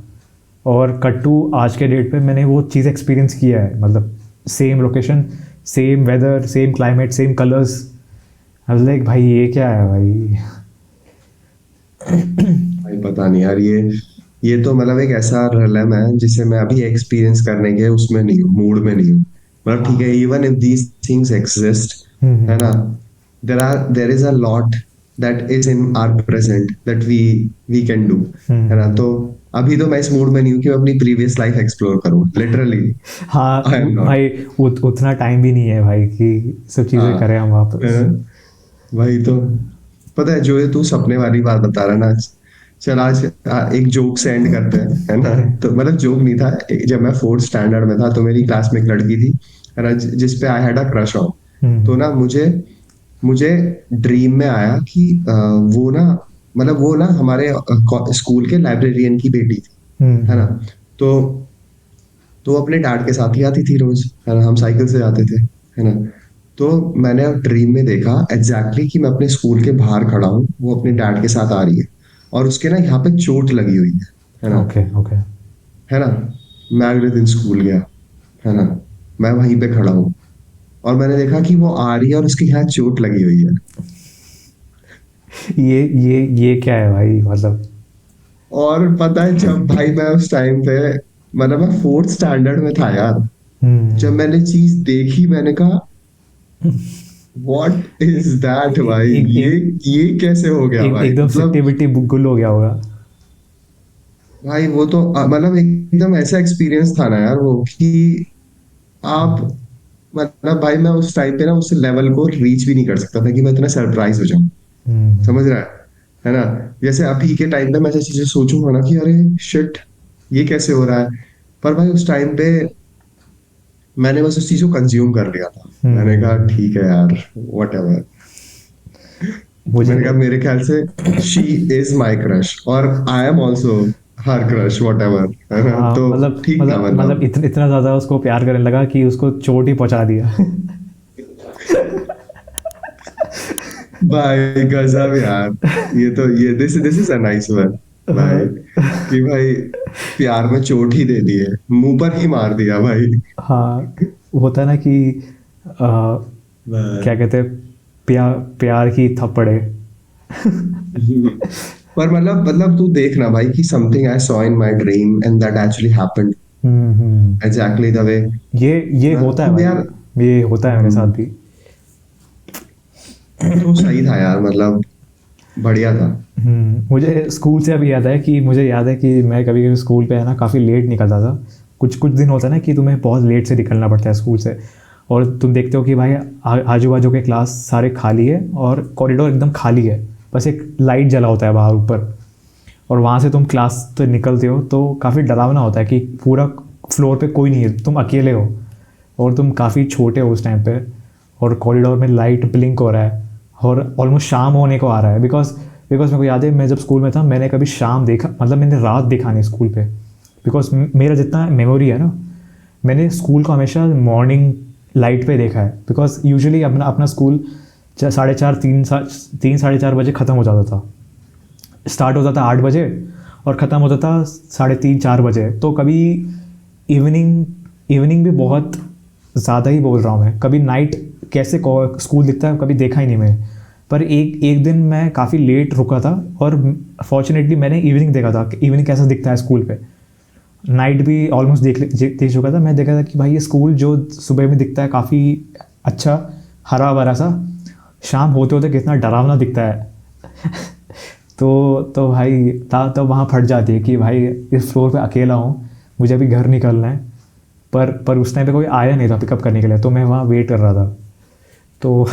और कट्टू आज के डेट पे मैंने वो चीज़ एक्सपीरियंस किया है, मतलब same location, same weather, same climate, same colours. I was like भाई ये क्या है भाई। भाई पता नहीं यार, ये तो मतलब एक ऐसा रलम है जिसे मैं अभी एक्सपीरियंस करने के उसमें नहीं हूँ, मूड में नहीं हूँ। मतलब ठीक है, हाँ। Even if these things exist, है ना, there is a lot that is in our present that we can do, है ना। तो अभी तो मैं इस मूड में नहीं हूँ कि मैं अपनी प्रीवियस लाइफ एक्सप्लोर करूँ, लिटरली। हाँ आई एम नॉट। भाई, उतना टाइम भी नहीं है भाई कि सब चीज़ें करें हाँ, हम है वापस। ना? वही तो। पता है जो ये तू सपने वाली बात बता रहा ना, चल आज एक जोक से एंड करते हैं, है ना। तो मतलब जोक नहीं था, जब मैं फोर्थ स्टैंडर्ड में था तो मेरी क्लास में एक लड़की थी, है ना, जिस पे I had a crush on. तो हम्म। ना मुझे मुझे ड्रीम में आया कि वो ना, मतलब वो ना हमारे स्कूल के लाइब्रेरियन की बेटी थी, है ना। हम्म। तो वो अपने डैड के साथ ही आती थी रोज, है ना, हम साइकिल से जाते थे, है ना। तो मैंने ड्रीम में देखा एग्जैक्टली कि मैं अपने स्कूल के बाहर खड़ा हूँ, वो अपने डैड के साथ आ रही है, और उसके ना यहाँ पे चोट लगी हुई है ना। Okay, okay. है ना। मैं अगले दिन स्कूल गया, है ना, मैं वहीं पे खड़ा हूँ, और मैंने देखा कि वो आ रही है और उसके यहाँ चोट लगी हुई है। ये क्या है भाई, मतलब। और पता है जब भाई मैं उस टाइम पे, मतलब मैं फोर्थ स्टैंडर्ड में था यार, जब हम्म। मैंने चीज देखी मैंने कहा व्हाट इज दैट भाई, एक ये एक ये कैसे हो गया भाई, एकदम सिट्टी मतलब। बिट्टी गुल हो गया होगा। भाई वो तो मतलब एकदम ऐसा एक्सपीरियंस था ना यार वो, कि आप, मतलब भाई मैं उस टाइम पे ना उस लेवल को रीच भी नहीं कर सकता था कि मैं इतना सरप्राइज हो जाऊं। हम्म। समझ रहा है ना। जैसे अभी के टाइम पे मैं ऐसी चीजें सोचूंगा ना कि अरे शिट, ये कैसे हो रहा है। पर भाई उस टाइम पे मैंने बस उस चीज को कंज्यूम कर लिया था। मैंने कहा हम्म। ठीक है यार, वट एवर। मुझे मैंने कहा मेरे ख्याल से शी इज माई क्रश और I am also her crush, what ever, है ना। हाँ, तो मतलब ठीक था मतलब मतलब मतलब। इतना ज़्यादा उसको प्यार करने लगा कि उसको चोट ही पहुंचा दिया। भाई गजब यार। ये this this is a nice one भाई, कि भाई प्यार में चोट ही दे दी है, मुंह पर ही मार दिया भाई। हाँ, होता है ना कि क्या कहते हैं, प्यार की थप्पड़े। पर मतलब तू देखना भाई कि something I saw in my dream and that actually happened, hmm. Exactly the way. ये होता है अब भाई, यार ये होता है मेरे साथ भी। तो सही था यार, मतलब बढ़िया था। मुझे स्कूल से अभी याद है कि मुझे याद है कि मैं कभी कभी स्कूल पे है ना काफ़ी लेट निकलता था। कुछ कुछ दिन होता है ना कि तुम्हें बहुत लेट से निकलना पड़ता है स्कूल से, और तुम देखते हो कि भाई आजू बाजू के क्लास सारे खाली है और कॉरिडोर एकदम खाली है, बस एक लाइट जला होता है बाहर ऊपर। और वहाँ से तुम क्लास तो निकलते हो तो काफ़ी डरावना होता है कि पूरा फ्लोर पे कोई नहीं है, तुम अकेले हो, और तुम काफ़ी छोटे हो उस टाइम पे, और कॉरिडोर में लाइट ब्लिंक हो रहा है, और ऑलमोस्ट शाम होने को आ रहा है। बिकॉज बिकॉज मेरे को याद है मैं जब स्कूल में था मैंने कभी शाम देखा, मतलब मैंने रात देखा नहीं स्कूल पे। बिकॉज मेरा जितना मेमोरी है ना, मैंने स्कूल को हमेशा मॉर्निंग लाइट पे देखा है। बिकॉज यूजुअली अपना अपना स्कूल 4:30 3 साढ़े 4 बजे ख़त्म हो जाता था। स्टार्ट होता था 8 बजे और ख़त्म होता था 3:30 4 बजे। तो कभी इवनिंग इवनिंग भी बहुत ज़्यादा ही बोल रहा हूँ मैं, कभी नाइट कैसे स्कूल दिखता है कभी देखा ही नहीं मैं। पर एक एक दिन मैं काफ़ी लेट रुका था, और फॉर्चुनेटली मैंने इवनिंग देखा था कि इवनिंग कैसा दिखता है स्कूल पे। नाइट भी ऑलमोस्ट देख चुका था, मैं देखा था कि भाई ये स्कूल जो सुबह में दिखता है काफ़ी अच्छा हरा भरा सा, शाम होते होते कितना डरावना दिखता है। तो भाई तब वहाँ फट जाती है कि भाई इस फ्लोर पे अकेला हूँ, मुझे अभी घर निकलना है। पर उस टाइम पे कोई आया नहीं था पिकअप करने के लिए, तो मैं वहाँ वेट कर रहा था। तो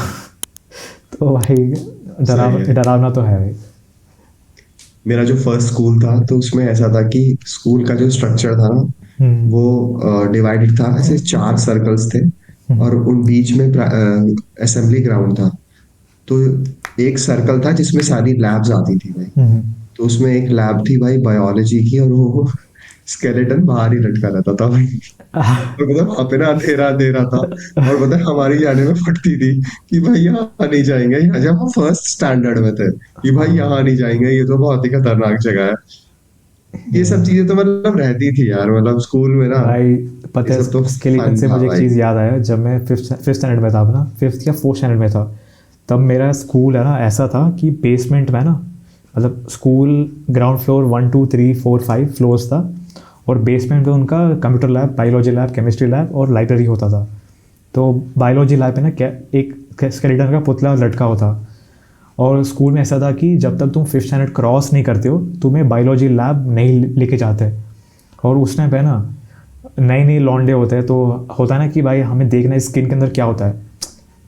तो भाई सही है। डरावना तो है भाई। मेरा जो फर्स्ट स्कूल था तो उसमें ऐसा था कि स्कूल का जो स्ट्रक्चर था ना, हम्म। वो डिवाइडेड था, ऐसे 4 सर्कल्स थे। और उन बीच में असेंबली ग्राउंड था। तो एक सर्कल था जिसमें सारी लैब्स आती थी भाई। हम्म। तो उसमें एक लैब थी भाई बायोलॉजी की, और वो स्केलेटन बाहर ही लटका रहता था भाई। और मतलब वहां पे ना अंधेरा अंधेरा था। और पता है हमारी जाने में फटती थी कि भाई यहाँ नहीं जाएंगे, यहाँ जब हम फर्स्ट स्टैंडर्ड में थे कि भाई यहाँ नहीं जाएंगे, ये तो बहुत ही खतरनाक जगह है। ये सब चीजें तो मतलब रहती थी यार, मतलब स्कूल में ना। भाई ये पता है सब तो स्केलेटन फन से था मुझे एक भाई। चीज़ याद आया। जब मैं फिफ्थ स्टैंडर्ड में था अपना, फिफ्थ या फोर्थ स्टैंडर्ड में था, तब मेरा स्कूल है ना ऐसा था कि बेसमेंट में ना, मतलब स्कूल ग्राउंड फ्लोर 1 2 3 4 5 फ्लोर्स था, और बेसमेंट में उनका computer lab, biology lab, chemistry lab और लाइब्रेरी होता था। तो बायोलॉजी लैब में ना क्या एक स्केलेटन का पुतला लटका होता। और स्कूल में ऐसा था कि जब तक तुम फिफ्थ स्टैंडर्ड क्रॉस नहीं करते हो तुम्हें बायोलॉजी लैब नहीं लेके जाते। और उस टाइम पे ना नए नए लौंडे होते हैं, तो होता है ना कि भाई हमें देखना है स्किन के अंदर क्या होता है,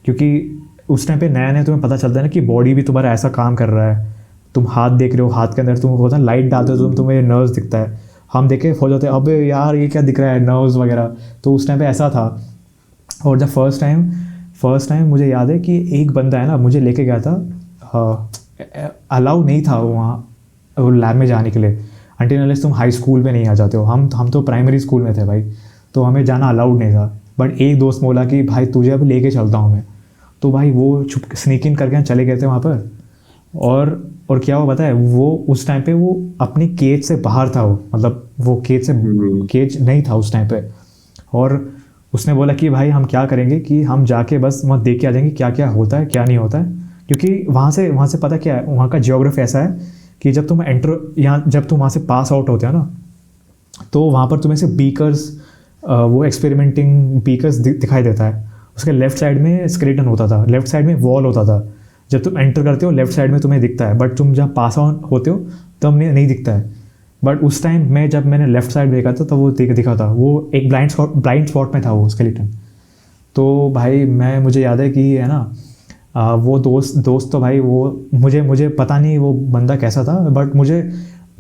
क्योंकि उस टाइम पे नया नया तुम्हें पता चलता है ना कि बॉडी भी तुम्हारा ऐसा काम कर रहा है। तुम हाथ देख रहे हो, हाथ के अंदर तुम होता है लाइट डालते हो तो तुम्हें नर्व्स दिखता है। हम देखे हो जाते हैं अबे यार ये क्या दिख रहा है, नर्व्स वगैरह। तो उस टाइम पे ऐसा था। और जब फर्स्ट टाइम मुझे याद है कि एक बंदा है ना मुझे लेके गया था, अलाउ नहीं था वहाँ वो लैब में जाने के लिए, अनटिल अनलेस तुम हाई स्कूल में नहीं आ जाते हो। हम तो प्राइमरी स्कूल में थे भाई, तो हमें जाना अलाउड नहीं था। बट एक दोस्त बोला कि भाई तुझे अब लेके चलता हूँ मैं। तो भाई वो छुप स्नीक इन करके चले गए थे वहाँ पर। और और क्या हुआ पता है, वो उस टाइम पे वो अपनी केज से बाहर था, वो मतलब वो हम्म। केज नहीं था उस टाइम पे। और उसने बोला कि भाई हम क्या करेंगे कि हम जाके बस वहाँ देख के आ जाएंगे क्या क्या होता है क्या नहीं होता है। क्योंकि वहाँ से पता क्या है, वहाँ का जियोग्राफी ऐसा है कि जब तुम एंटर यहाँ जब तुम वहाँ से पास आउट होते हो ना, तो वहाँ पर तुम्हें से बीकर्स, वो एक्सपेरिमेंटिंग बीकर्स दिखाई देता है। उसके लेफ्ट साइड में स्केलेटन होता था, लेफ्ट साइड में वॉल होता था। जब तुम एंटर करते हो लेफ्ट साइड में तुम्हें दिखता है, बट तुम जब पास आउट होते हो तब नहीं दिखता है। बट उस टाइम मैं जब मैंने लेफ्ट साइड देखा था तब वो दिखा था, वो एक ब्लाइंड स्पॉट में था वो स्केलेटन। तो भाई मैं मुझे याद है कि है ना, वो दोस्त तो भाई वो मुझे मुझे पता नहीं वो बंदा कैसा था, बट मुझे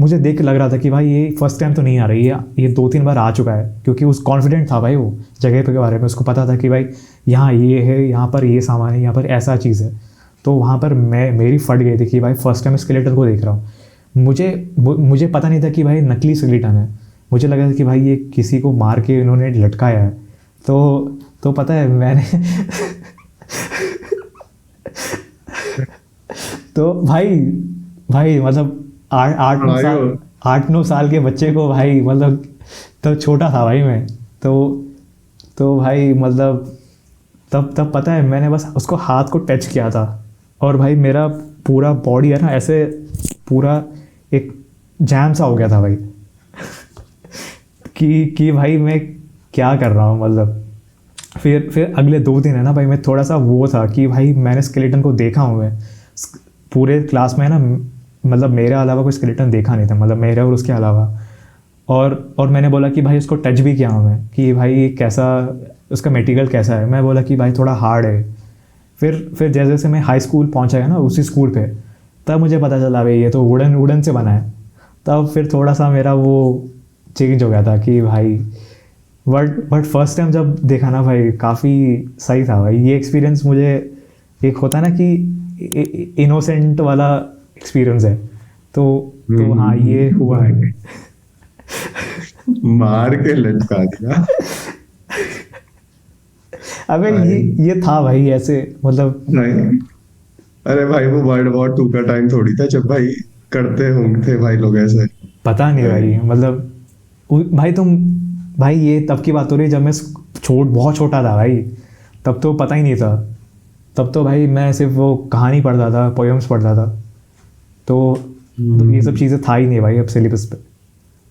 मुझे देख के लग रहा था कि भाई ये फर्स्ट टाइम तो नहीं आ रही है, ये 2 3 बार आ चुका है। क्योंकि उस कॉन्फिडेंट था भाई वो जगह पे के बारे में, उसको पता था कि भाई यहाँ ये है, यहाँ पर ये सामान है, यहाँ पर ऐसा चीज़ है। तो वहाँ पर मेरी फट गई थी कि भाई फर्स्ट टाइम स्केलेटन को देख रहा हूँ। मुझे पता नहीं था कि भाई नकली स्केलेटन है। मुझे लगा था कि भाई ये किसी को मार के इन्होंने लटकाया है। तो पता है मैंने तो भाई भाई मतलब आठ आठ नौ भाई साल वो 8 9 साल के बच्चे को भाई मतलब, तब छोटा था भाई मैं। तो तो भाई मतलब तब पता है मैंने बस उसको हाथ को टच किया था, और भाई मेरा पूरा बॉडी है ना ऐसे पूरा एक जैम सा हो गया था भाई। कि भाई मैं क्या कर रहा हूँ, मतलब फिर अगले 2 दिन है ना भाई, मैं थोड़ा सा वो था कि भाई मैंने स्केलेटन को देखा हूँ मैं पूरे क्लास में ना, मतलब मेरे अलावा कोई स्केलेटन देखा नहीं था, मतलब मेरे और उसके अलावा। और मैंने बोला कि भाई उसको टच भी किया हूँ मैं, कि भाई ये कैसा, उसका मटेरियल कैसा है। मैं बोला कि भाई थोड़ा हार्ड है। फिर जैसे जैसे मैं हाई स्कूल पहुंचा है ना उसी स्कूल पे, तब मुझे पता चला भाई ये तो वुडन वुडन से बना है। तब फिर थोड़ा सा मेरा वो चेंज हो गया था कि भाई, बट फर्स्ट टाइम जब देखा ना भाई, काफ़ी सही था भाई ये एक्सपीरियंस मुझे। एक होता है ना कि इनोसेंट वाला एक्सपीरियंस है, तो हाँ ये हुआ है। मार के लटका दिया अबे ये भाई। ये था भाई ऐसे, मतलब भाई अरे भाई वो वर्ल्ड वॉर 2 का टाइम थोड़ी था जब भाई करते होंगे भाई लोग ऐसे। पता नहीं भाई भाई, मतलब भाई तुम, भाई ये तब की बात हो रही है जब मैं बहुत छोटा था भाई। तब तो पता ही नहीं था। तब तो भाई मैं सिर्फ वो कहानी पढ़ता था, पोएम्स पढ़ता था। तो ये सब चीज़ें था ही नहीं भाई अब सिलेबस पे।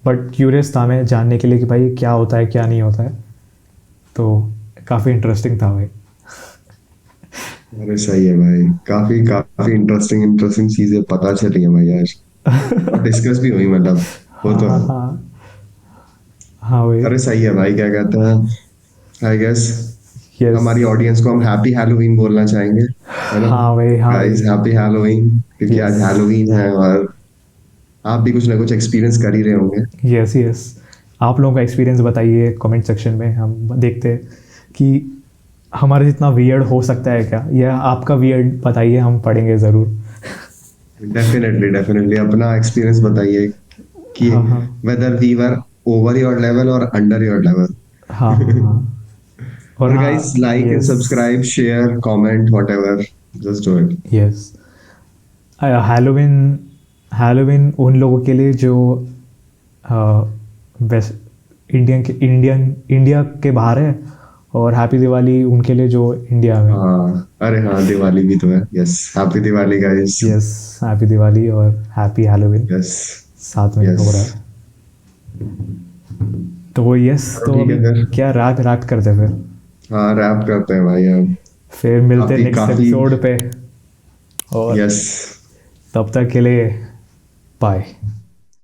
बट क्यूरियस था मैं जानने के लिए कि भाई क्या होता है क्या नहीं होता है। तो काफ़ी इंटरेस्टिंग था भाई। अरे सही है भाई, काफी काफी इंटरेस्टिंग इंटरेस्टिंग चीजें पता चली है भाई आज, और डिस्कस भी हुई मतलब। वो हाँ तो हाँ है। हाँ। हाँ भाई। अरे सही है भाई, क्या कहते हैं, आई गेस यस। हमारी ऑडियंस को हम हैप्पी हैलोवीन बोलना चाहेंगे, है ना? हाँ भाई, हाँ गाइस भाई। हैप्पी हैलोवीन, क्योंकि यस आज हैलोवीन है और आप भी कुछ ना कुछ एक्सपीरियंस कर ही रहे होंगे। Yes yes. आप लोगों का एक्सपीरियंस बताइए कमेंट सेक्शन में, हम देखते हैं कि हमारे जितना वियर्ड हो सकता है क्या, या आपका वियर्ड बताइए, हम पढ़ेंगे ज़रूर। डेफिनेटली डेफिनेटली अपना एक्सपीरियंस बताइए कि हाँ हाँ whether we were over your level और अंडर योर हाँ हाँ लेवल। हाँ। और और हाँ। Guys like and yes subscribe share comment whatever, just do it. Yes. Halloween, Halloween उन लोगों के लिए जो वेस्ट इंडिया के बाहर है, और हैप्पी दिवाली उनके लिए जो इंडिया में। हाँ अरे हाँ, दिवाली भी तो है, yes happy Diwali guys. Yes, happy Diwali और हैप्पी हैलोविन यस साथ में यस। हो रहा है। तो यस, चलो तो ठीक अभी है फिर। क्या रैप रैप करते हैं फिर। हाँ रैप करते हैं भाई अब। फिर मिलते हैं काफी नेक्स्ट काफी। एपिसोड पे। और यस। तब तक के लिए बाय।